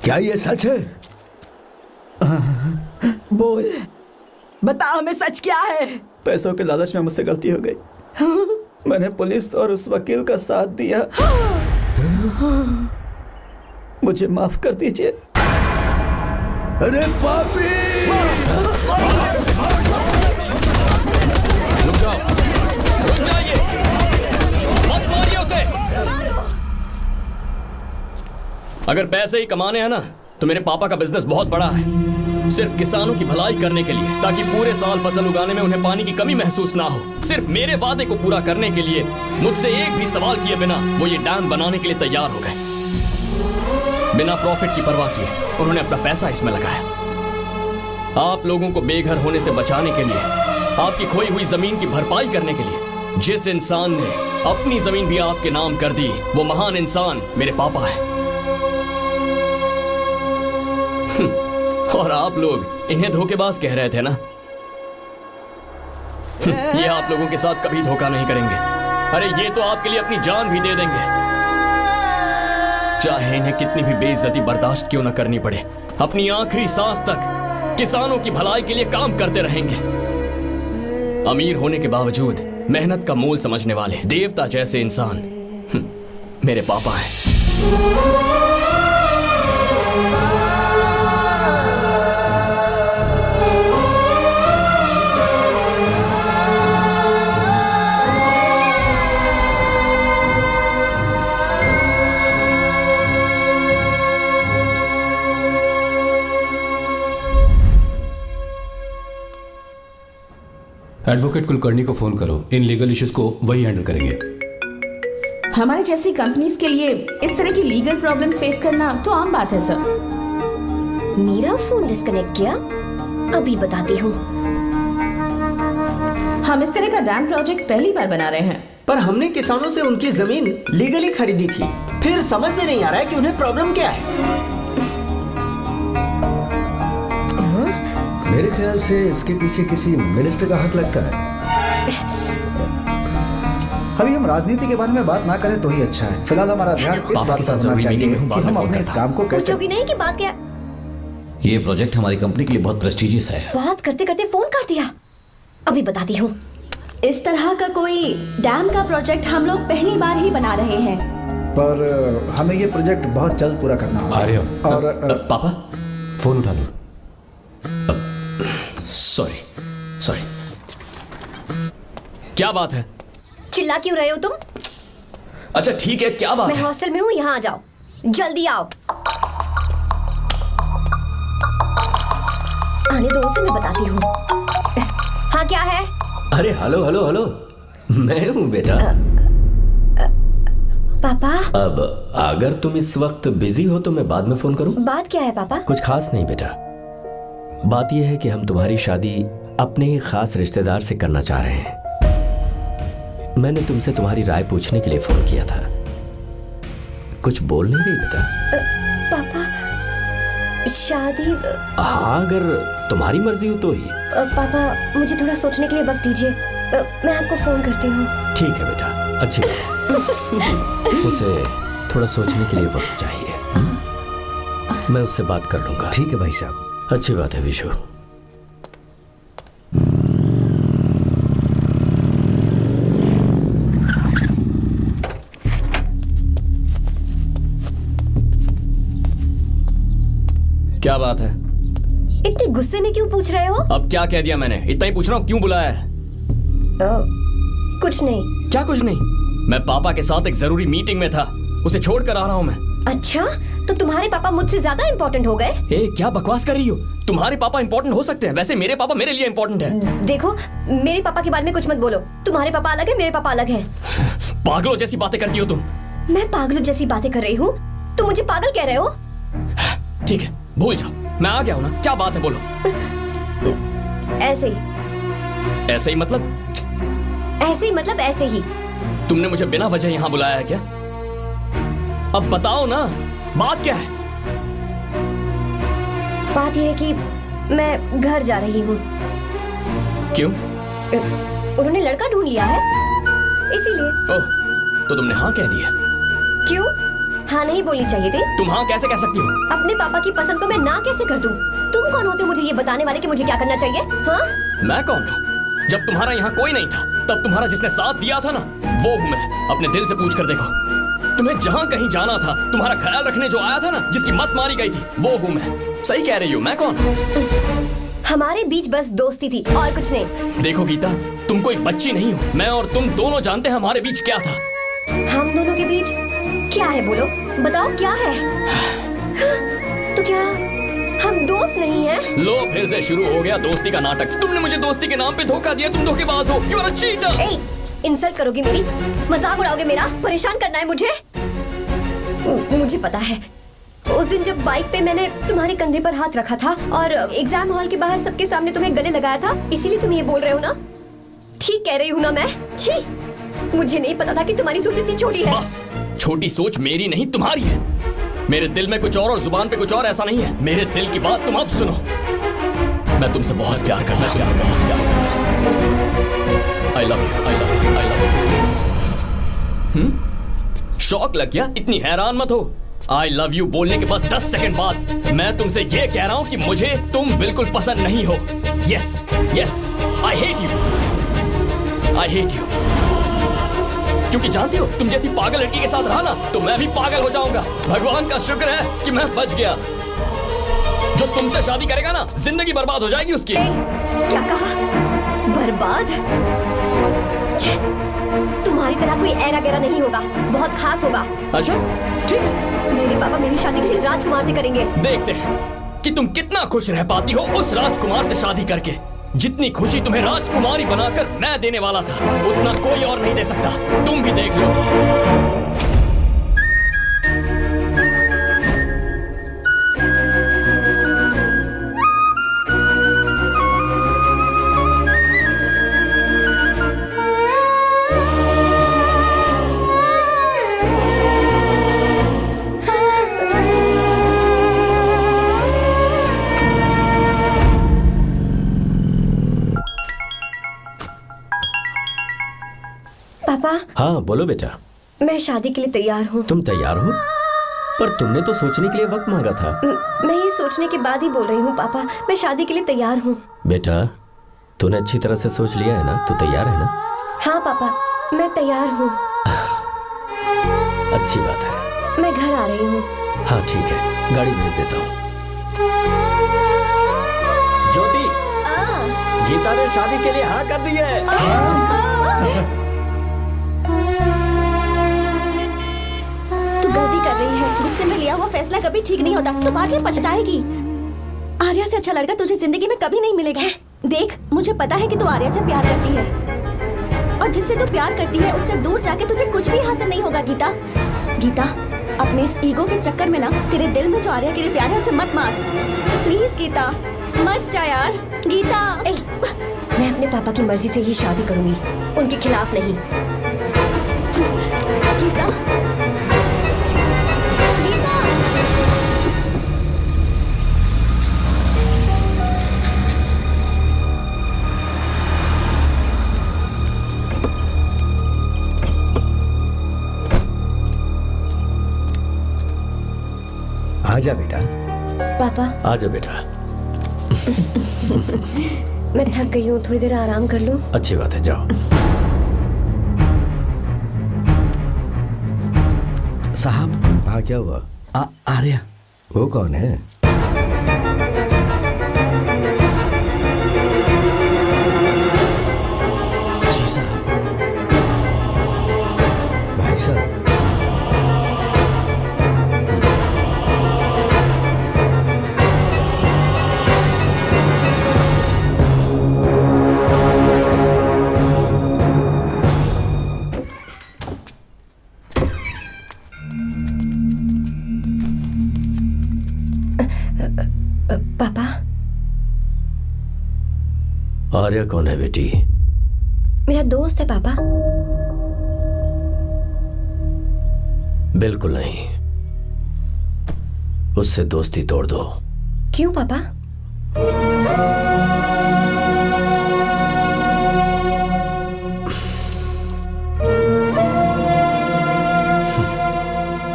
क्या ये सच है? बोल, बता हमें सच क्या है? पैसों के लालच में मुझसे गलती हो गई। मैंने पुलिस और उस वकील का साथ दिया। मुझे माफ कर दीजिए। अरे पापी! रुक जाओ, रुक जाइए, मत मारिए उसे। अगर पैसे ही कमाने हैं ना तो मेरे पापा का बिजनेस बहुत बड़ा है, सिर्फ किसानों की भलाई करने के लिए, ताकि पूरे साल फसल उगाने में उन्हें पानी की कमी महसूस ना हो। सिर्फ मेरे वादे को पूरा करने के लिए मुझसे एक भी सवाल किए बिना वो ये डैम बनाने के लिए तैयार हो गए। बिना प्रॉफिट की परवाह किए उन्होंने अपना पैसा इसमें लगाया। आप लोगों को बेघर होने से बचाने के लिए, आपकी खोई हुई जमीन की भरपाई करने के लिए जिस इंसान ने अपनी जमीन भी आपके नाम कर दी, वो महान इंसान मेरे पापा है। और आप लोग इन्हें धोखेबाज कह रहे थे ना? ये आप लोगों के साथ कभी धोखा नहीं करेंगे। अरे ये तो आपके लिए अपनी जान भी दे देंगे, चाहे इन्हें कितनी भी बेइज्जती बर्दाश्त क्यों न करनी पड़े। अपनी आखिरी सांस तक किसानों की भलाई के लिए काम करते रहेंगे। अमीर होने के बावजूद मेहनत का मोल समझने वाले देवता जैसे इंसान मेरे पापा हैं। एडवोकेट कुलकर्णी को फोन करो। इन लीगल इश्यूज को वही हैंडल करेंगे। हमारी जैसी कंपनीज के लिए इस तरह की लीगल प्रॉब्लम्स फेस करना तो आम बात है सर। मेरा फोन डिस्कनेक्ट किया? अभी बताती हूँ। हम इस तरह का डैम प्रोजेक्ट पहली बार बना रहे हैं। पर हमने किसानों से उनकी जमीन लीगली खरीदी थी। फिर समझ में नहीं आ रहा है कि उन्हें प्रॉब्लम क्या है। मेरे ख्याल से इसके पीछे किसी मिनिस्टर का हाथ लगता है। अभी हम राजनीति के बारे में बात ना करें तो ही अच्छा है। फिलहाल हमारा ध्यान इस बात पर होना चाहिए कि हम अपने इस काम को कैसे। पूछोगी नहीं कि बात क्या? ये प्रोजेक्ट हमारी कंपनी के लिए बहुत प्रेस्टिजियस है। बात करते करते फोन कर दिया। अभी बताती हूँ। इस तरह का कोई डैम का प्रोजेक्ट हम लोग पहली बार ही बना रहे हैं, पर हमें ये प्रोजेक्ट बहुत जल्द पूरा करना होगा। आ रहे हो? और पापा फोन उठा लो। सॉरी सॉरी, क्या बात है? चिल्ला क्यों रहे हो तुम? अच्छा ठीक है, क्या बात मैं है? हॉस्टल में हूँ, यहाँ आ जाओ, जल्दी आओ। आने दो उसे, मैं बताती हूँ। हाँ क्या है? अरे हेलो हेलो हेलो, मैं हूँ बेटा। पापा। अब अगर तुम इस वक्त बिजी हो तो मैं बाद में फोन करूं? बात क्या है पापा? कुछ खास नहीं बेटा, बात यह है कि हम तुम्हारी शादी अपने ही खास रिश्तेदार से करना चाह रहे हैं। मैंने तुमसे तुम्हारी राय पूछने के लिए फोन किया था। कुछ बोल नहीं रही बेटा? पापा शादी। हाँ अगर तुम्हारी मर्जी हो तो ही। पापा मुझे थोड़ा सोचने के लिए वक्त दीजिए, मैं आपको फोन करती हूँ। ठीक है बेटा, अच्छी बात। उसे थोड़ा सोचने के लिए वक्त चाहिए। मैं उससे बात कर लूंगा। ठीक है भाई साहब। अच्छी बात है विशु। क्या बात है? इतने गुस्से में क्यों पूछ रहे हो? अब क्या कह दिया मैंने? इतना ही पूछ रहा हूँ, क्यों बुलाया है? कुछ नहीं। क्या कुछ नहीं? मैं पापा के साथ एक जरूरी मीटिंग में था, उसे छोड़कर आ रहा हूँ मैं। अच्छा, तो तुम्हारे पापा मुझसे ज्यादा इम्पोर्टेंट हो गए? क्या बकवास कर रही हो? तुम्हारे पापा इम्पोर्टेंट हो सकते हैं, वैसे मेरे पापा मेरे लिए इम्पोर्टेंट है। देखो, मेरे पापा के बारे में कुछ मत बोलो। तुम्हारे पापा अलग है, मेरे पापा अलग है। पागलों जैसी बातें करती हो तुम। मैं पागलों जैसी बातें कर रही हूँ? तुम मुझे पागल कह रहे हो? ठीक है, भूल जाओ, मैं आ गया हूँ ना। क्या बात है, बोलो। ऐसे ही। ऐसे ही मतलब? ऐसे ही मतलब ऐसे ही। तुमने मुझे बिना वजह यहाँ बुलाया है क्या? अब बताओ ना, बात क्या है? बात यह है कि मैं घर जा रही हूँ। क्यों? उन्होंने लड़का ढूंढ लिया है, इसीलिए। ओह, तो तुमने हाँ कह दिया? क्यों? हाँ नहीं बोलनी चाहिए थी? तुम हाँ कैसे कह सकती हो? अपने पापा की पसंद को मैं ना कैसे कर दूं? तुम कौन होते हो मुझे ये बताने वाले कि मुझे क्या करना चाहिए? हाँ? मैं कौन हूँ? जब तुम्हारा यहाँ कोई नहीं था, तब तुम्हारा जिसने साथ दिया था ना, वो हूँ मैं। अपने दिल से पूछ कर देखो। तुम्हें जहाँ कहीं जाना था, तुम्हारा ख्याल रखने जो आया था ना, जिसकी मत मारी गई थी, वो हूँ मैं। सही कह रही हूँ, मैं कौन? हमारे बीच बस दोस्ती थी और कुछ नहीं। देखो गीता, तुम कोई बच्ची नहीं हो। मैं और तुम दोनों जानते हैं हमारे बीच क्या था। हम दोनों के बीच क्या है? बोलो, बताओ क्या है? तो क्या हम दोस्त नहीं हैं? लो, फिर से शुरू हो गया दोस्ती का नाटक। तुमने मुझे दोस्ती के नाम पे धोखा दिया। तुम धोखेबाज हो। You are a cheater। Insult करोगे मेरी? मजाक उड़ाओगे मेरा? परेशान करना है मुझे? मुझे पता है, उस दिन जब बाइक पे मैंने तुम्हारे कंधे पर हाथ रखा था और एग्जाम हॉल के बाहर सबके सामने तुम्हें गले लगाया था, इसीलिए तुम ये बोल रहे हो ना? ठीक कह रही हूँ ना मैं? छी, मुझे नहीं पता था कि तुम्हारी सोच इतनी छोटी है। बस, छोटी सोच मेरी नहीं तुम्हारी है। मेरे दिल में कुछ और जुबान पे कुछ और, ऐसा नहीं है। मेरे दिल की बात तुम अब सुनो। मैं तुमसे बहुत प्यार करता हूँ। I love you, I love you, I love you। शौक लग गया? इतनी हैरान मत हो। I love you बोलने के बस 10 सेकंड बाद मैं तुमसे ये कह रहा हूँ कि मुझे तुम बिल्कुल पसंद नहीं हो। Yes, yes, I hate you, I hate you। क्योंकि जानती हो, तुम जैसी पागल लड़की के साथ रहा ना, तो मैं भी पागल हो जाऊंगा। भगवान का शुक्र है कि मैं बच गया। जो तुमसे शादी करेगा ना, जिंदगी बर्बाद हो जाएगी उसकी। क्या कहा? बर्बाद? तुम्हारी तरह कोई ऐरा गैरा नहीं होगा, बहुत खास होगा। अच्छा, ठीक है। मेरे पापा मेरी शादी किसी राजकुमार से करेंगे। देखते हैं कि तुम कितना खुश रह पाती हो उस राजकुमार से शादी करके। जितनी खुशी तुम्हें राजकुमारी बनाकर मैं देने वाला था, उतना कोई और नहीं दे सकता। तुम भी देख लोगी। पापा। हाँ बोलो बेटा। मैं शादी के लिए तैयार हूँ। तुम तैयार हो? पर तुमने तो सोचने के लिए वक्त मांगा था। मैं ये सोचने के बाद ही बोल रही हूँ पापा, मैं शादी के लिए तैयार हूँ। बेटा, तूने अच्छी तरह से सोच लिया है ना? तू तैयार है ना? हाँ पापा, मैं तैयार हूँ। अच्छी बात है। मैं घर आ रही हूँ। हाँ ठीक है, गाड़ी भेज देता हूँ। ज्योति, गीता ने शादी के लिए हाँ कर दी है। गलती कर रही है। गुस्से में लिया हुआ फैसला कभी ठीक नहीं होता, तो बाद में पछताएगी। आर्या से अच्छा लड़का तुझे जिंदगी में कभी नहीं मिलेगा। देख, मुझे पता है कि तू आर्या से प्यार करती है, और जिससे तू प्यार करती है उससे दूर जाके तुझे कुछ भी हासिल नहीं होगा। गीता, गीता, अपने इस ईगो के चक्कर में ना तेरे दिल में जो आर्या के लिए प्यार है उसे मत मार। प्लीज गीता, मत जा यार। गीता, मैं अपने पापा की मर्जी से ही शादी करूंगी, उनके खिलाफ नहीं। गीता, आजा बेटा। पापा। आजा बेटा। मैं थक गई हूँ, थोड़ी देर आराम कर लूँ। अच्छी बात है, जाओ। साहब। हाँ क्या हुआ? आर्या। वो कौन है? भाई साहब, पापा, आर्या कौन है बेटी? मेरा दोस्त है पापा। बिल्कुल नहीं, उससे दोस्ती तोड़ दो। क्यों पापा?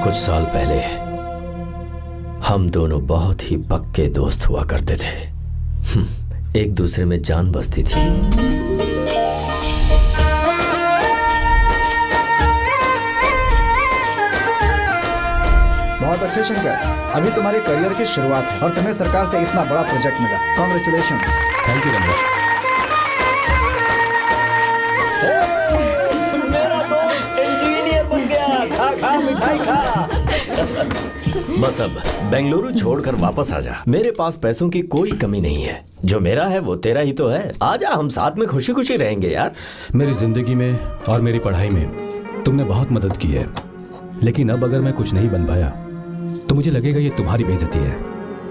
कुछ साल पहले हम दोनों बहुत ही पक्के दोस्त हुआ करते थे। एक दूसरे में जान बसती थी। बहुत अच्छे शंकर, अभी तुम्हारे करियर की शुरुआत है और तुम्हें सरकार से इतना बड़ा प्रोजेक्ट मिला। कॉन्ग्रेचुलेशंस। Thank you Ramesh. मेरा दोस्त इंजीनियर बन गया। खा खा मिठाई खा। बस अब बेंगलुरु छोड़कर वापस आ जा। मेरे पास पैसों की कोई कमी नहीं है। जो मेरा है वो तेरा ही तो है। आजा, हम साथ में खुशी खुशी रहेंगे यार। मेरी जिंदगी में और मेरी पढ़ाई में तुमने बहुत मदद की है, लेकिन अब अगर मैं कुछ नहीं बन पाया तो मुझे लगेगा ये तुम्हारी बेइज्जती है।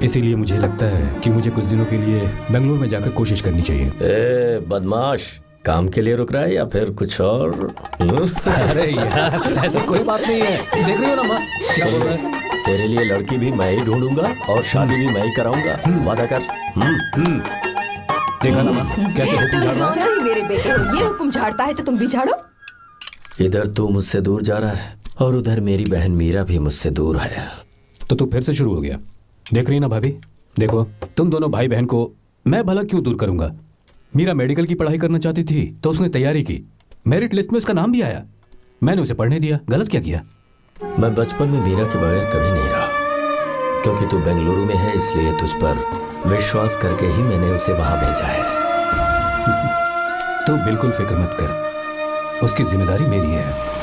इसीलिए मुझे लगता है कि मुझे कुछ दिनों के लिए बेंगलुरु में जाकर कोशिश करनी चाहिए। ए बदमाश, काम के लिए रुक रहा है या फिर कुछ और? अरे यार, ऐसा कोई बात नहीं है। देख रही हो ना माँ, क्या बोल रहा है? तेरे लिए लड़की भी मैं ही ढूंढूंगा और शादी भी मैं ही कराऊंगा। वादा कर। देखा ना माँ, कैसे हुक्म झाड़ रहा है? मेरे बेटे को ये हुक्म झाड़ता है तो तुम भी झाड़ो। इधर तू मुझसे दूर जा रहा है और उधर मेरी बहन मीरा भी मुझसे दूर है। तो तू फिर से शुरू हो गया। देख रही ना भाभी, देखो तुम दोनों भाई बहन को मैं भला क्यों दूर करूंगा। मीरा मेडिकल की पढ़ाई करना चाहती थी तो उसने तैयारी की, मेरिट लिस्ट में उसका नाम भी आया, मैंने उसे पढ़ने दिया। गलत क्या किया? मैं बचपन में मीरा के बगैर कभी नहीं रहा, क्योंकि तू बेंगलुरु में है इसलिए तुझ पर विश्वास करके ही मैंने उसे वहां भेजा है। तू बिल्कुल फिक्र मत कर, उसकी जिम्मेदारी मेरी है।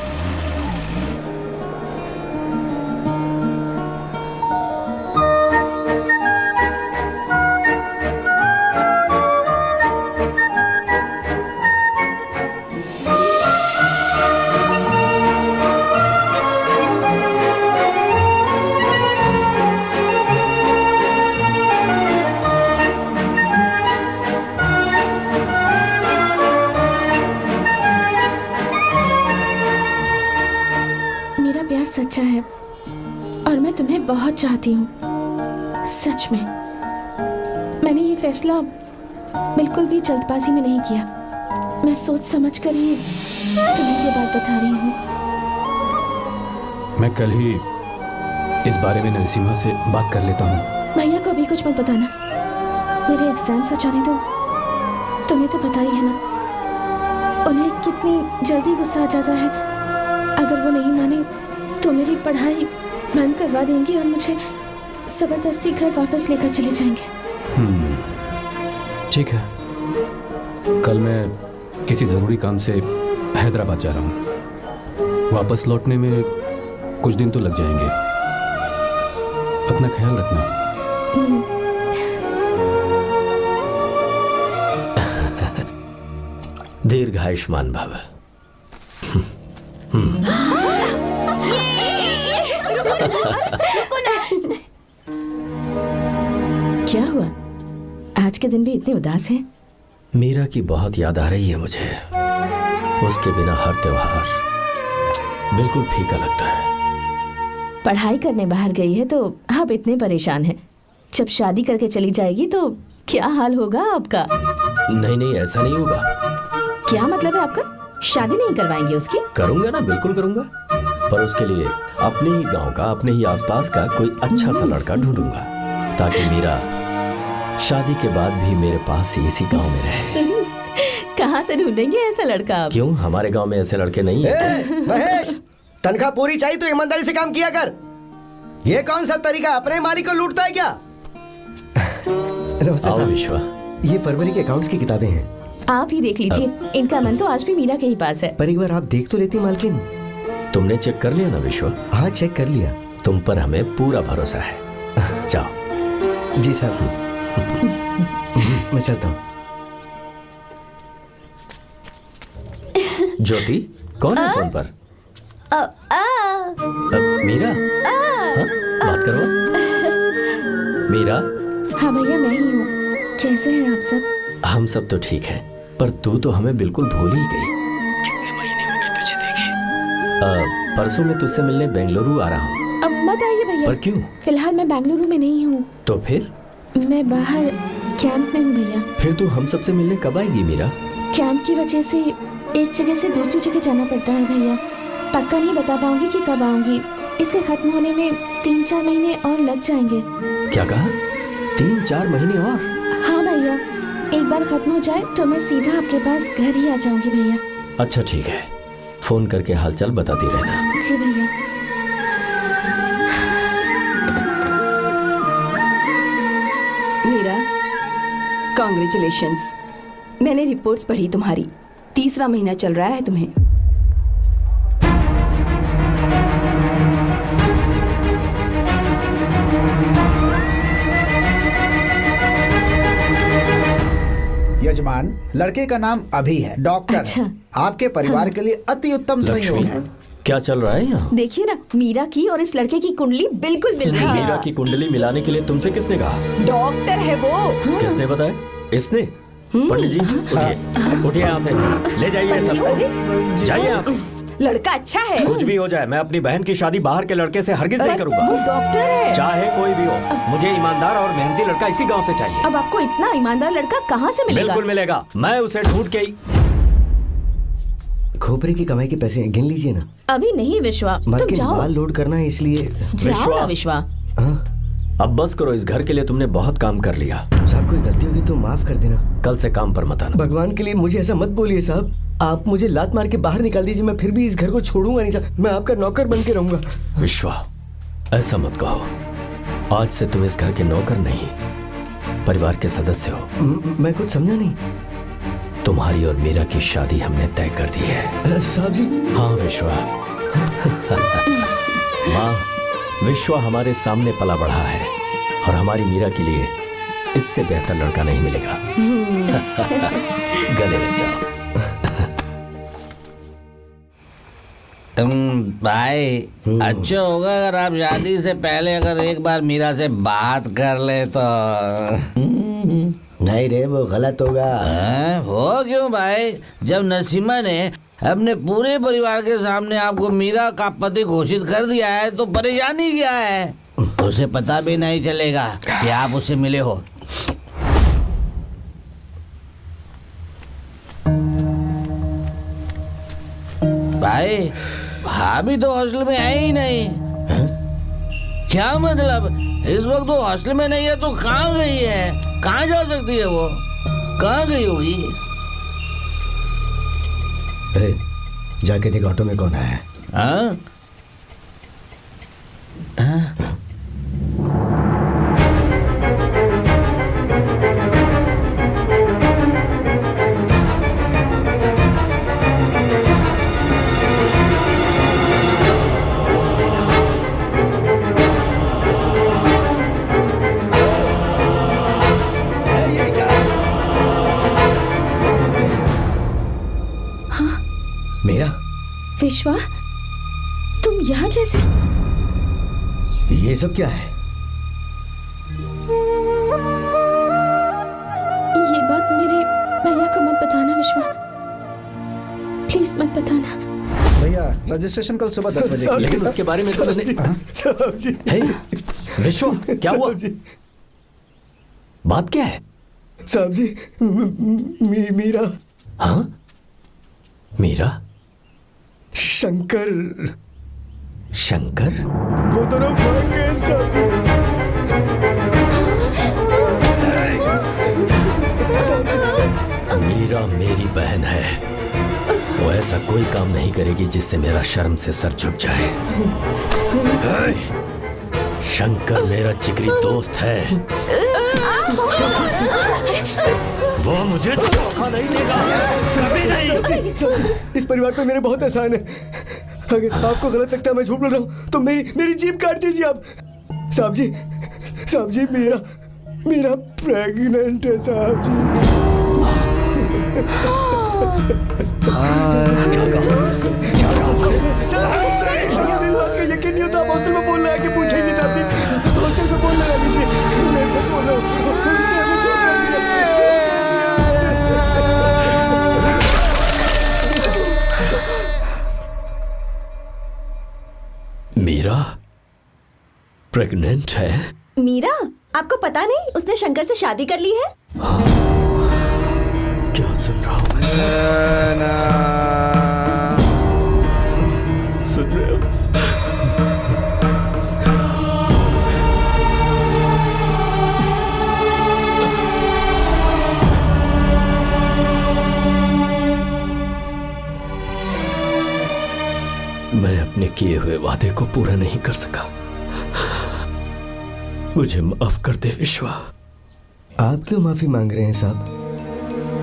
सच्चा है और मैं तुम्हें बहुत चाहती हूँ, सच में। मैंने ये फैसला बिल्कुल भी जल्दबाजी में नहीं किया। मैं सोच समझ कर ही तुम्हें ये बात बता रही हूँ। मैं कल ही इस बारे में नरसिम्हा से बात कर लेता हूँ। भैया को अभी कुछ मत बताना, मेरे एग्जाम्स हो जाने दो। तुम्हें तो पता ही है ना उन्हें कितनी जल्दी गुस्सा आ जाता है। अगर वो नहीं माने तो मेरी पढ़ाई बंद करवा देंगे और मुझे जबरदस्ती घर वापस लेकर चले जाएंगे। ठीक है, कल मैं किसी ज़रूरी काम से हैदराबाद जा रहा हूँ। वापस लौटने में कुछ दिन तो लग जाएंगे। अपना ख्याल रखना। दीर्घायुष्मान भव। क्या हुआ? आज के दिन भी इतने उदास हैं? मीरा की बहुत याद आ रही है मुझे। उसके बिना हर त्योहार बिल्कुल फीका लगता है। पढ़ाई करने बाहर गई है तो आप इतने परेशान हैं। जब शादी करके चली जाएगी तो क्या हाल होगा आपका? नहीं नहीं, ऐसा नहीं होगा। क्या मतलब है आपका? शादी नहीं करवाएंगे उसकी? करूंगा ना, बिल्कुल करूंगा, पर उसके लिए अपने ही गांव का, अपने ही आसपास का कोई अच्छा सा लड़का ढूंढूंगा ताकि मीरा शादी के बाद भी मेरे पास ही इसी गांव में रहे। कहाँ से ढूंढेंगे ऐसा लड़का आप? क्यों, हमारे गांव में ऐसे लड़के नहीं हैं? महेश, तनख्वाह पूरी चाहिए तो ईमानदारी से काम किया कर। ये कौन सा तरीका, अपने मालिक को लूटता है क्या? नमस्ते साहब। विश्वा, ये फरवरी के अकाउंट्स की किताबें हैं। आप ही देख लीजिए। इनका मन तो आज भी मीरा के ही पास है। पर एक बार आप देख तो लेती मालकिन। तुमने चेक कर लिया ना विश्व? हाँ, चेक कर लिया। तुम पर हमें पूरा भरोसा है। जाओ। जी साहब। मैं चलता हूँ। ज्योति, कौन है फोन पर? मीरा। हाँ? बात करो। मीरा। हाँ भैया, मैं ही हूँ। कैसे हैं आप सब? हम सब तो ठीक हैं, पर तू तो हमें बिल्कुल भूल ही गई। कितने महीने हो गए तुझे देखे। परसों मैं तुझसे मिलने बेंगलुरु आ रहा हूँ। अब मत आइए भैया। पर क्यों? फिलहाल मैं बेंगलुरु में नहीं हूँ। तो फिर? मैं बाहर कैंप में हूँ भैया। फिर तू हम सबसे मिलने कब आएगी मीरा? कैंप की वजह से एक जगह से दूसरी जगह जाना पड़ता है भैया। पक्का नहीं बता पाऊंगी कि कब आऊंगी। इसके खत्म होने में 3-4 महीने और लग जाएंगे। क्या कहा? 3-4 महीने और? हाँ भैया, एक बार खत्म हो जाए तो मैं सीधा आपके पास घर ही आ जाऊंगी भैया। अच्छा ठीक है, फोन करके हालचाल बताती रहना। जी भैया। मीरा, कॉन्ग्रेचुलेशंस। मैंने रिपोर्ट्स पढ़ी तुम्हारी। 3रा महीना चल रहा है तुम्हें। यजमान, लड़के का नाम अभी है, डॉक्टर। अच्छा। आपके परिवार के लिए अति उत्तम संयोग है। क्या चल रहा है यहाँ? देखिए ना, मीरा की और इस लड़के की कुंडली बिल्कुल मिल रही है। मीरा की कुंडली मिलाने के लिए तुमसे किसने कहा? डॉक्टर है वो। किसने बताया? इसने? पंडित जी, उठिए यहाँ से, ले जाइए सब, जाइए यहाँ से। लड़का अच्छा है। कुछ भी हो जाए, मैं अपनी बहन की शादी बाहर के लड़के से हरगिज नहीं करूंगा। वो डॉक्टर है। चाहे कोई भी हो, मुझे ईमानदार और मेहनती लड़का इसी गांव से चाहिए। अब आपको इतना ईमानदार लड़का कहाँ से मिलेगा? बिल्कुल मिलेगा, मैं उसे ढूंढ के ही। खोपरे की कमाई के पैसे गिन लीजिए ना। अभी नहीं विश्वा, तुम मार्केट जाओ। माल लोड करना है, इसलिए। जाओ ना विश्वा। अब बस करो, इस घर के लिए तुमने बहुत काम कर लिया। साहब, कोई गलती होगी तो माफ कर देना। कल से काम पर मत आना। भगवान के लिए मुझे ऐसा मत बोलिए साहब। आप मुझे लात मार के बाहर निकाल दीजिए, मैं फिर भी इस घर को छोड़ूंगा नहीं साहब। मैं आपका नौकर बन के रहूंगा। विश्वा, ऐसा मत कहो। आज से तुम इस घर के नौकर नहीं, परिवार के सदस्य हो। मैं कुछ समझा नहीं। तुम्हारी और मीरा की शादी हमने तय कर दी है। साहब जी। हाँ विश्वा। माँ, विश्वा हमारे सामने पला बढ़ा है और हमारी मीरा के लिए इससे बेहतर लड़का नहीं मिलेगा। गले लग जाओ। भाई, अच्छा होगा अगर आप शादी से पहले अगर एक बार मीरा से बात कर ले तो। नहीं रे, वो गलत होगा। हो क्यों भाई? जब नसीमा ने अपने पूरे परिवार के सामने आपको मीरा का पति घोषित कर दिया है तो परेशानी क्या है? उसे पता भी नहीं चलेगा कि आप उससे मिले हो। भाई, भाभी तो हॉस्टल में है ही नहीं। क्या मतलब? इस वक्त वो हॉस्टल में नहीं है तो कहाँ गई है? कहाँ जा सकती है वो? कहाँ गई होगी? जाके देख ऑटो में कौन है। हाँ? मेरा विश्वा, तुम यहाँ कैसे? ये सब क्या है? ये बात मेरे भैया को मत बताना विश्वा, प्लीज मत बताना। भैया, रजिस्ट्रेशन कल सुबह 10 बजे। लेकिन उसके बारे में तो मैंने। विश्वा, क्या हुआ? बात क्या है? साहब जी, मीरा। हाँ? मीरा? शंकर। शंकर? वो दोनों भाग गए साहब जी। मीरा मेरी बहन है, वो ऐसा कोई काम नहीं करेगी जिससे मेरा शर्म से सर झुक जाए। शंकर मेरा जिगरी दोस्त है, वो मुझे धोखा नहीं देगा, कभी नहीं। इस परिवार पे मेरे बहुत एहसान है। अगर आपको गलत लगता है मैं झूठ बोल रहा हूँ तो मेरी जीभ काट दीजिए आप। साहब जी मेरा प्रेग्नेंट है साहब जी। यकीन नहीं होता, आप हॉस्टल में फोन लगा के पूछे नहीं चाहती। हॉस्टल में फोन लगा लीजिए, मैं सच बोल रहा हूँ। मीरा प्रेग्नेंट है? मीरा, आपको पता नहीं उसने शंकर से शादी कर ली है? क्या सुन रहा हूँ मैं? सुन रहे हो? मैं अपने किए हुए वादे को पूरा नहीं कर सका। मुझे माफ कर दे विश्वा। आप क्यों माफी मांग रहे हैं साहब?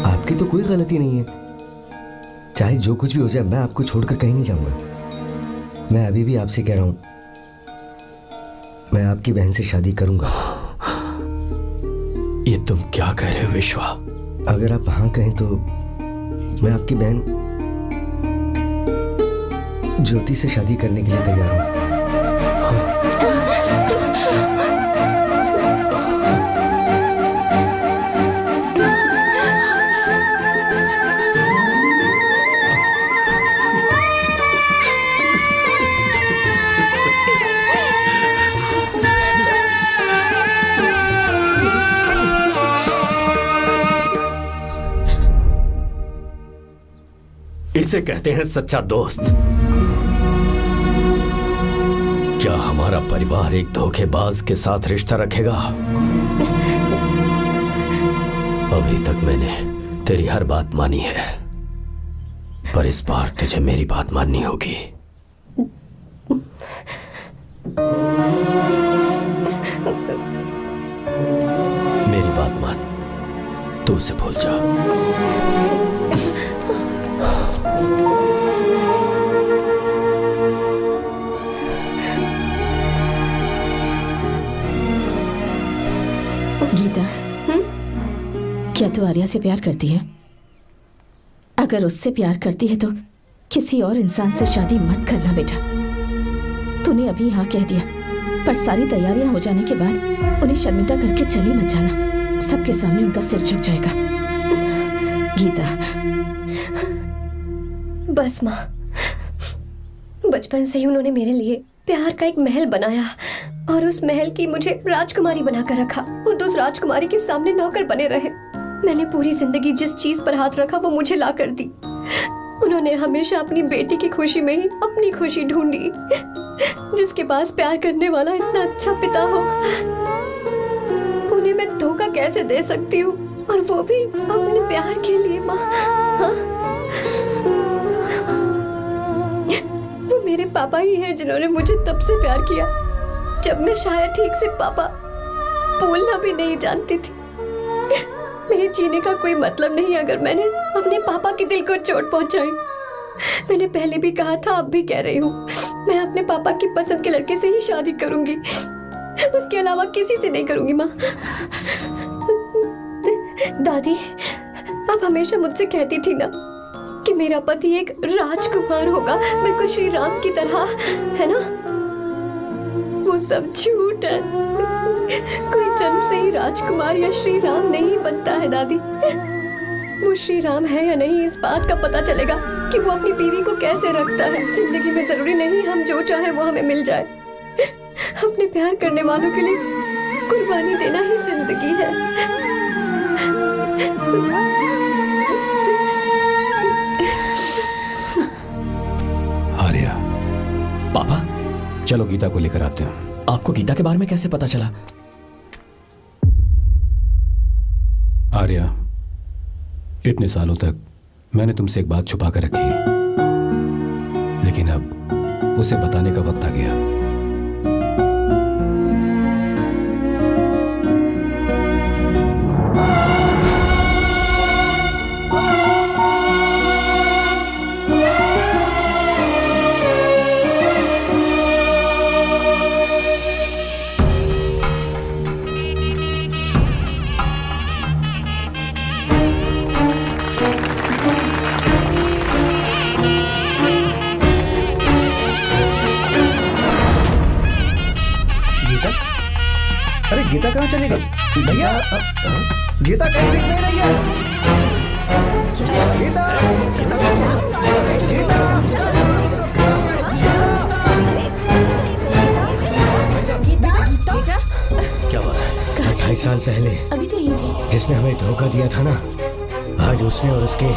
आपकी तो कोई गलती नहीं है। चाहे जो कुछ भी हो जाए मैं आपको छोड़कर कहीं नहीं जाऊंगा। मैं अभी भी आपसे कह रहा हूं, मैं आपकी बहन से शादी करूंगा। ये तुम क्या कह रहे हो विश्वा? अगर आप हाँ कहें तो मैं आपकी बहन ज्योति से शादी करने के लिए तैयार हूं। इसे कहते हैं सच्चा दोस्त। क्या हमारा परिवार एक धोखेबाज के साथ रिश्ता रखेगा? अभी तक मैंने तेरी हर बात मानी है, पर इस बार तुझे मेरी बात माननी होगी। मेरी बात मान, तू उसे भूल जा। गीता, क्या तू आर्या से प्यार करती है? अगर उससे प्यार करती है तो किसी और इंसान से शादी मत करना बेटा। तूने अभी हाँ कह दिया, पर सारी तैयारियां हो जाने के बाद उन्हें शर्मिंदा करके चली मत जाना। सबके सामने उनका सिर झुक जाएगा। गीता, बस माँ, बचपन से ही उन्होंने मेरे लिए प्यार का एक महल बनाया और उस महल की मुझे राजकुमारी बनाकर रखा। वो उस राजकुमारी के सामने नौकर बने रहे। मैंने पूरी जिंदगी जिस चीज पर हाथ रखा वो मुझे ला कर दी। उन्होंने हमेशा अपनी बेटी की खुशी में ही अपनी खुशी ढूंढी। जिसके पास प्यार करने वाला इतना अच्छा पिता हो, उन्हें मैं धोखा कैसे दे सकती हूँ, और वो भी अपने प्यार के लिए। माँ, हाँ? वो मेरे पापा ही हैं जिन्होंने मुझे तब से प्यार किया जब मैं शायद ठीक से पापा बोलना भी नहीं जानती थी। मेरे जीने का कोई मतलब नहीं अगर मैंने अपने पापा के दिल को चोट पहुंचाई। मैंने पहले भी कहा था, अब भी कह रही हूँ, मैं अपने पापा की पसंद के लड़के से ही शादी करूंगी, उसके अलावा किसी से नहीं करूंगी। माँ, दादी, आप हमेशा मुझसे कहती थी ना कि मेरा पति एक राजकुमार होगा, बिल्कुल श्री राम की तरह, है ना? वो सब झूठ है। कोई जन्म से ही राजकुमार या श्री राम नहीं बनता है दादी। वो श्री राम है या नहीं, इस बात का पता चलेगा कि वो अपनी बीवी को कैसे रखता है। जिंदगी में जरूरी नहीं हम जो चाहे वो हमें मिल जाए। अपने प्यार करने वालों के लिए कुर्बानी देना ही जिंदगी है। आर्या, पापा, चलो गीता को लेकर आते हैं। आपको गीता के बारे में कैसे पता चला? आर्या, इतने सालों तक मैंने तुमसे एक बात छुपा कर रखी, लेकिन अब उसे बताने का वक्त आ गया। गीता कहाँ चली गई? भैया गीता कहीं दिख नहीं रही है। गीता गीता बेटा क्या बात है? 2.5 साल पहले अभी तो यही थी। जिसने हमें धोखा दिया था ना, आज उसने और उसके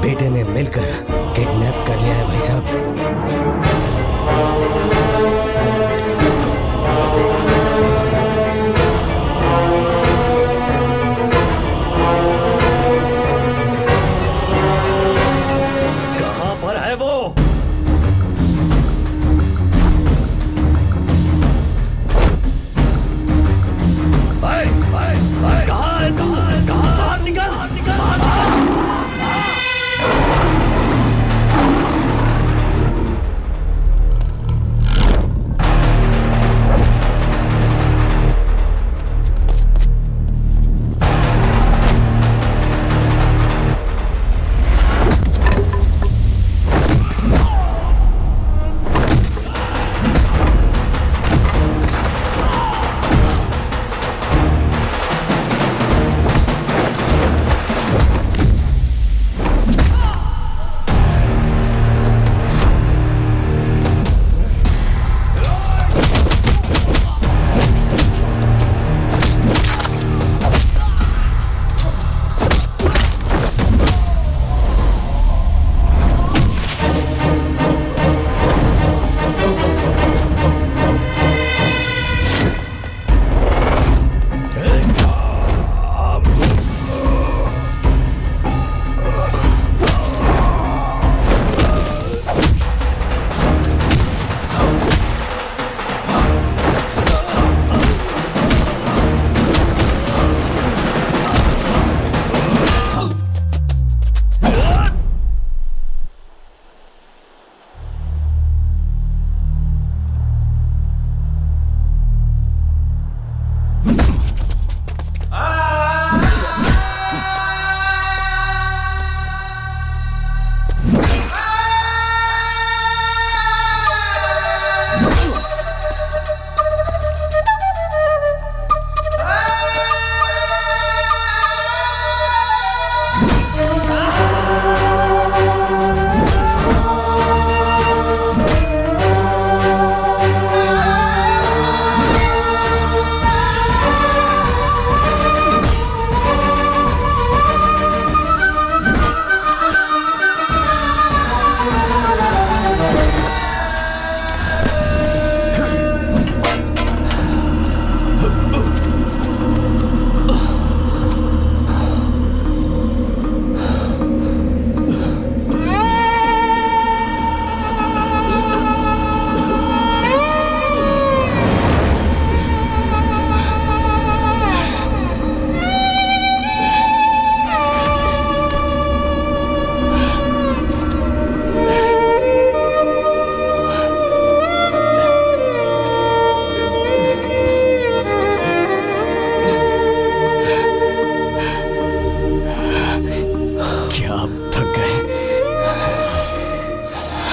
बेटे ने मिलकर किडनैप कर लिया है भाई साहब। कहां पर है वो? बाहर निकल,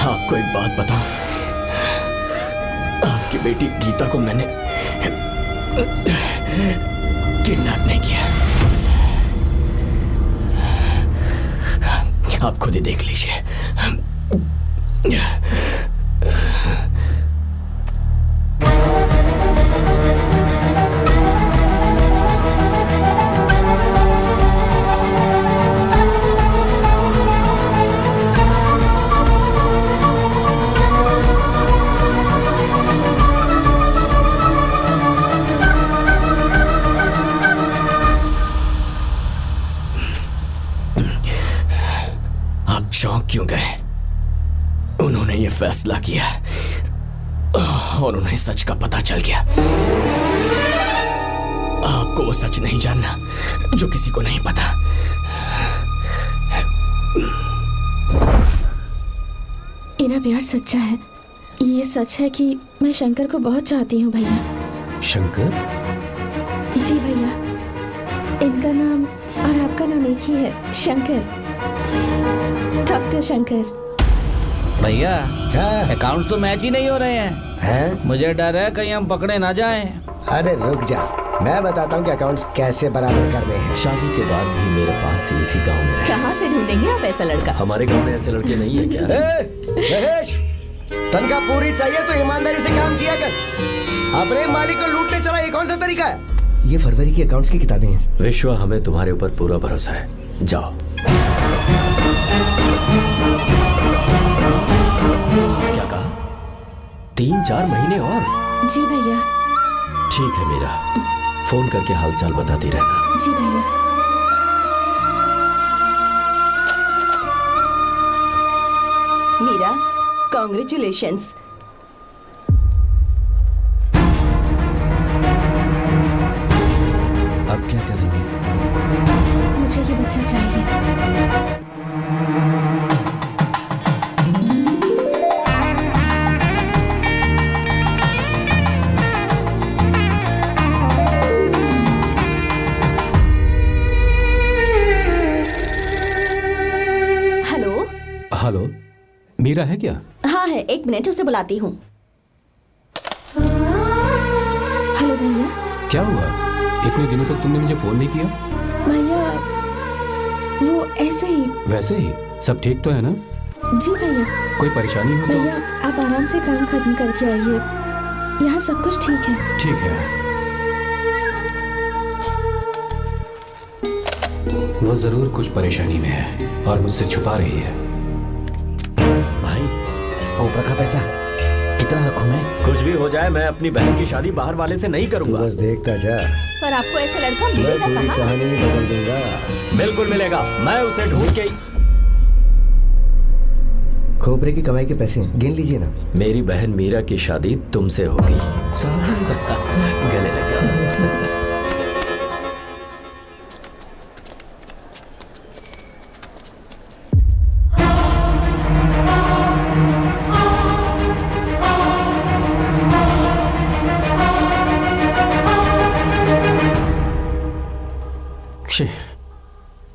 आपको एक बात बताऊं, आपकी बेटी गीता को मैंने किडनैप नहीं किया। आप खुद ही देख लीजिए। चौंक क्यों गए? उन्होंने ये फैसला किया और उन्हें सच का पता चल गया। आपको वो सच नहीं जानना जो किसी को नहीं पता। मेरा प्यार सच्चा है। ये सच है कि मैं शंकर को बहुत चाहती हूँ भैया। शंकर? जी भैया, इनका नाम और आपका नाम एक ही है, शंकर, डॉक्टर शंकर। भैया अकाउंट्स तो मैच ही नहीं हो रहे हैं। हैं? मुझे डर है कहीं हम पकड़े ना जाएं। अरे रुक जा, मैं बताता हूँ कि अकाउंट्स कैसे बराबर करने हैं। शादी के बाद भी मेरे पास इसी गांव में रहे। कहाँ से ढूंढेंगे आप ऐसा लड़का? हमारे गांव में ऐसे लड़के नहीं है क्या? महेश, तनख्वाह पूरी चाहिए तो ईमानदारी से काम किया कर। अपने मालिक को लूटने चला, ये कौन सा तरीका है? ये फरवरी की अकाउंट्स की किताबें हैं। विश्वा, हमें तुम्हारे ऊपर पूरा भरोसा है। जाओ। क्या कहा? 3-4 महीने और? जी भैया। ठीक है मीरा, फोन करके हालचाल बताती रहना। जी भैया। मीरा, कॉन्ग्रेचुलेशंस। अब क्या करेंगे? मुझे ये बच्चा चाहिए। हेलो, मीरा है क्या? हाँ है, 1 मिनट उसे बुलाती हूँ। हेलो भैया। क्या हुआ? इतने दिनों तक तुमने मुझे फोन नहीं किया? भैया वो ऐसे ही। वैसे ही? सब ठीक तो है ना? जी भैया। कोई परेशानी हो तो? भैया आप आराम से काम खत्म करके आइए, यहाँ सब कुछ ठीक है। ठीक है। वो जरूर कुछ परेशानी में है और मुझसे छुपा रही है। भाई, कोबरा का पैसा कितना रखूं मैं? कुछ भी हो जाए, मैं अपनी बहन की शादी बाहर वाले से नहीं करूंगा। बस देखता जा। पर आपको ऐसा लड़का मैं मिलेगा पूरी कहाँ? कहानी बदल दूंगा। बिल्कुल मिलेगा, मैं उसे ढूंढ के। खोपरे की कमाई के पैसे गिन लीजिए ना। मेरी बहन मीरा की शादी तुमसे होगी। गले लग जाओ।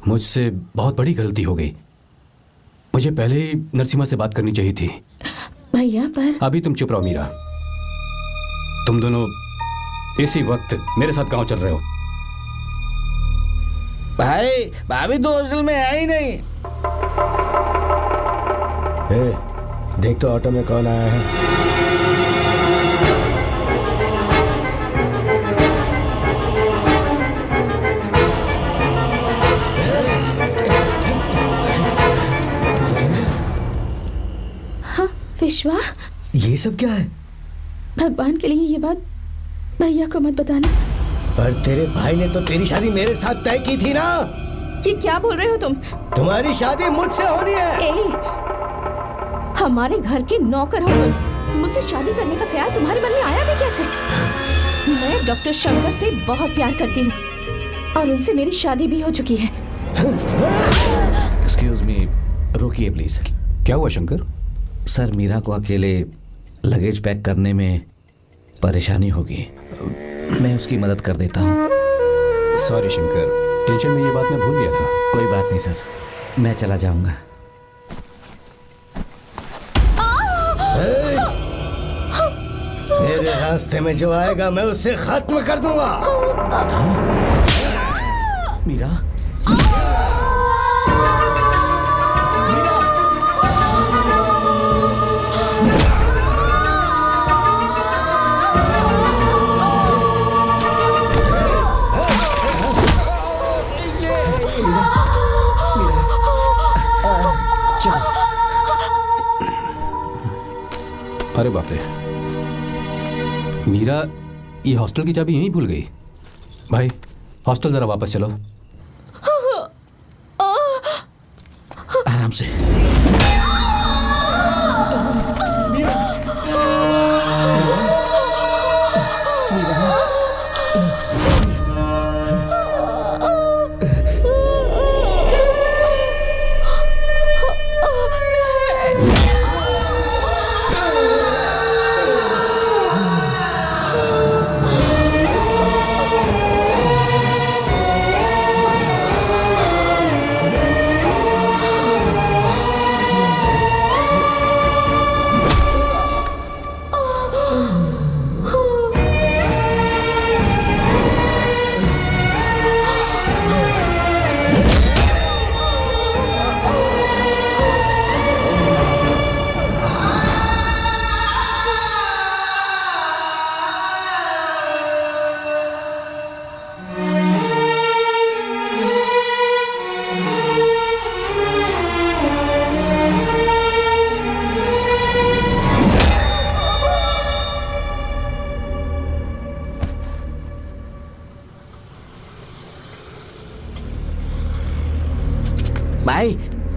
मुझसे बहुत बड़ी गलती हो गई। मुझे पहले ही नरसिम्हा से बात करनी चाहिए थी। भैया पर अभी तुम चुप रहो मीरा। तुम दोनों इसी वक्त मेरे साथ गांव चल रहे हो। भाई, भाभी तो हॉस्टल में है ही नहीं। देख तो ऑटो में कौन आया है। विश्वा, ये सब क्या है? भगवान के लिए ये बात भैया को मत बताना। पर तेरे भाई ने तो तेरी शादी मेरे साथ तय की थी ना। ये क्या बोल रहे हो तुम? तुम्हारी शादी मुझसे होनी है। हमारे घर के नौकर हो तुम, मुझसे शादी करने का ख्याल तुम्हारे मन में आया भी कैसे? मैं डॉक्टर शंकर से बहुत प्यार करती हूँ और उनसे मेरी शादी भी हो चुकी है। एक्सक्यूज मी, रुकिए प्लीज। क्या हुआ शंकर? सर, मीरा को अकेले लगेज पैक करने में परेशानी होगी, मैं उसकी मदद कर देता हूँ। सॉरी शंकर, टेंशन में ये बात मैं भूल गया था। कोई बात नहीं सर, मैं चला जाऊंगा। मेरे रास्ते में जो आएगा मैं उससे खत्म कर दूंगा। मीरा, अरे बाप रे, मीरा ये हॉस्टल की चाबी यहीं भूल गई। भाई, हॉस्टल जरा वापस चलो। आराम से।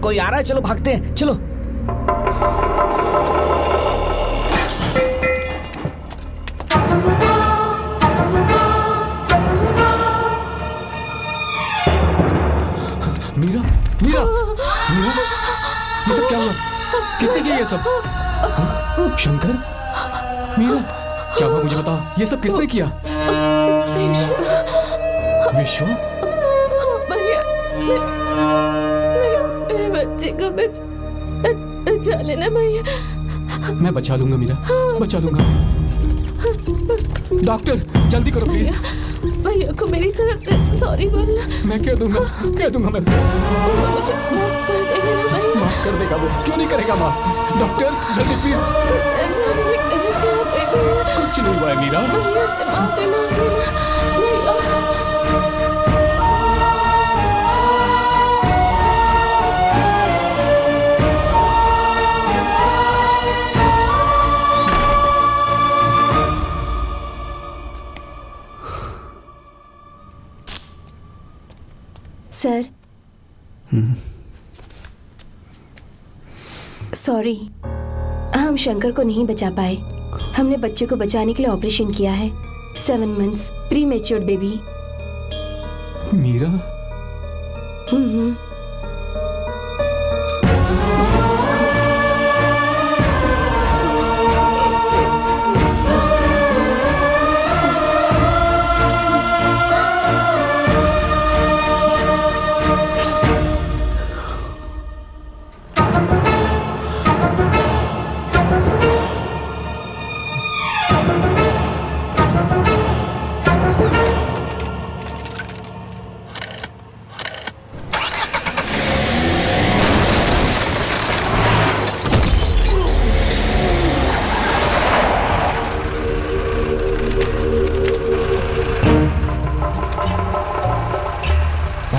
कोई आ रहा है, चलो भागते हैं, चलो। मीरा, मीरा, मीरा, ये सब क्या हुआ? किसने किया ये सब? शंकर, मीरा, क्या हुआ मुझे बताओ, ये सब किसने किया? विश्व, भैया, मेरे बच्चे को बचा लेना भैया। मैं बचा लूंगा मीरा, बचा लूंगा। डॉक्टर, जल्दी करो प्लीज। भैया को मेरी तरफ से सॉरी बोलना। मैं कह दूंगा मैं उसे। मुझे माफ कर देगा ना भैया। माफ कर देगा वो, क्यों नहीं करेगा माफ? डॉक्टर, जल्दी प्लीज। कुछ नहीं हुआ है मीरा। भैया से माफी मांग लेना भैया। सर, सॉरी, हम शंकर को नहीं बचा पाए। हमने बच्चे को बचाने के लिए ऑपरेशन किया है। 7 months pre matured baby. Meera,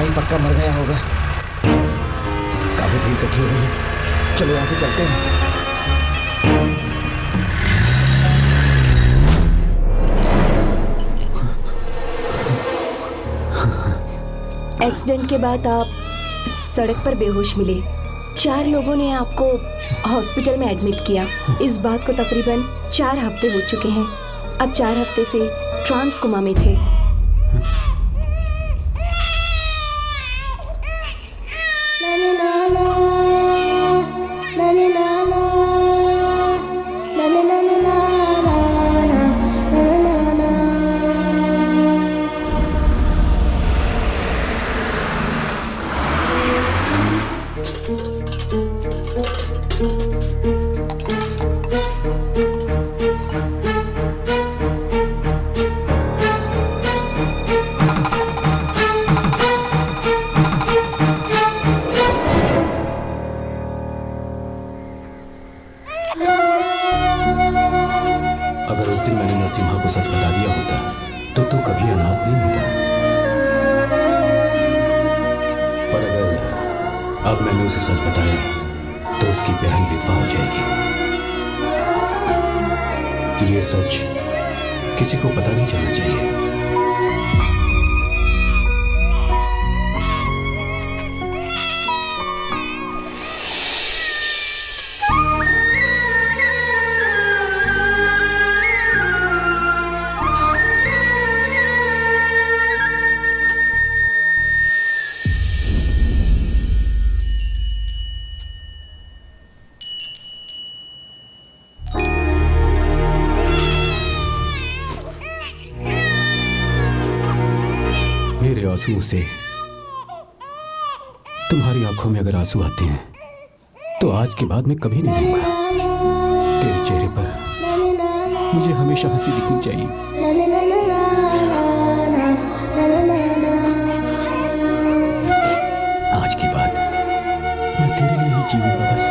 पक्का मर गया होगा। काफी भीड़ इकट्ठी हो गई है, चलो यहाँ से चलते हैं। एक्सीडेंट के बाद आप सड़क पर बेहोश मिले। 4 लोगों ने आपको हॉस्पिटल में एडमिट किया। इस बात को तकरीबन 4 हफ्ते हो चुके हैं। अब 4 हफ्ते से ट्रांस कोमा में थे। अगर उस दिन मैंने नरसिम्हा को सच बता दिया होता तो तू कभी अनाथ नहीं होता। पर अगर अब मैंने उसे सच बताया तो उसकी बहन विधवा हो जाएगी। ये सच किसी को पता नहीं चलना चाहिए। मेरे आंसुओं से तुम्हारी आंखों में अगर आंसू आते हैं तो आज के बाद मैं कभी नहीं रहूंगा। तेरे चेहरे पर मुझे हमेशा हंसी दिखनी चाहिए। आज के बाद मैं तेरे लिए ही जीऊंगा बस।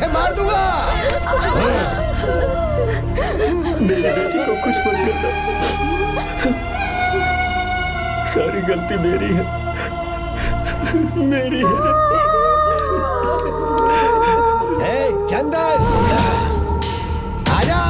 इसे मार दूंगा। मेरी बेटी को कुछ मत करना, सारी गलती मेरी है, मेरी है। चंदन आजा।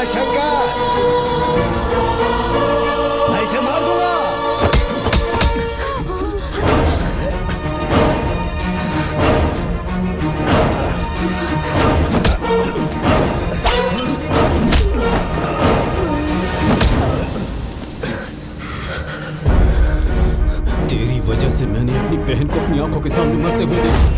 शंकर, मैं इसे मार दूंगा। तेरी वजह से मैंने अपनी बहन को अपनी आंखों के सामने मरते हुए देखा।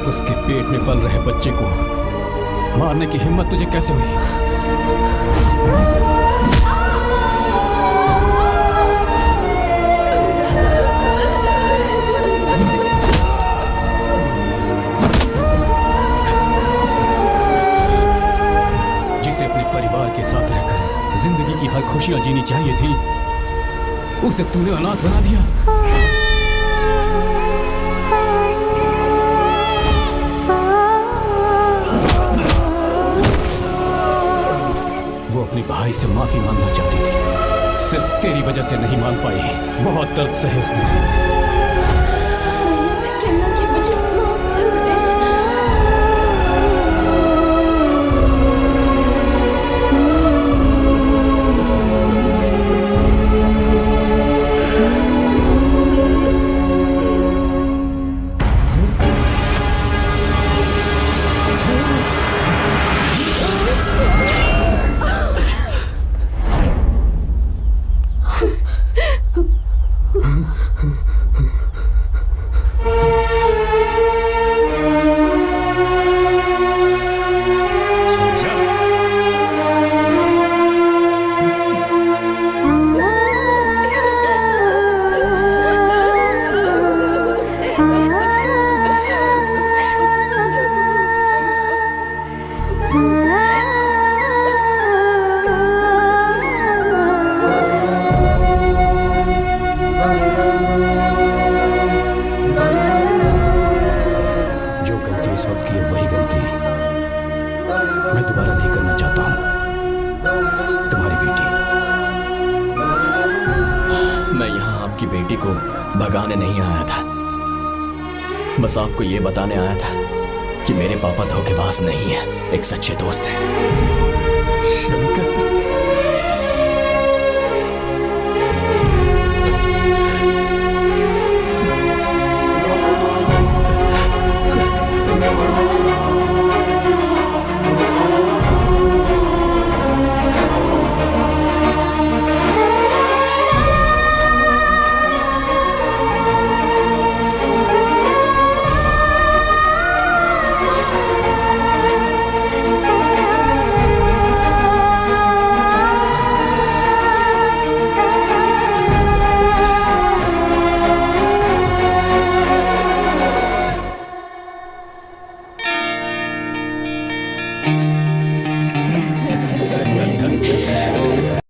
उसके पेट में पल रहे बच्चे को मारने की हिम्मत तुझे कैसे हुई? जिसे अपने परिवार के साथ रहकर जिंदगी की हर खुशियां जीनी चाहिए थी, उसे तूने अनाथ बना दिया। अपने भाई से माफी मांगना चाहती थी, सिर्फ तेरी वजह से नहीं मांग पाई। बहुत दर्द सहे उसने। मैंने उसे कहना कि मुझे माफ कर दे। बेटी को भगाने नहीं आया था, बस आपको ये बताने आया था कि मेरे पापा धोखेबाज नहीं है, एक सच्चे दोस्त हैं। शंकर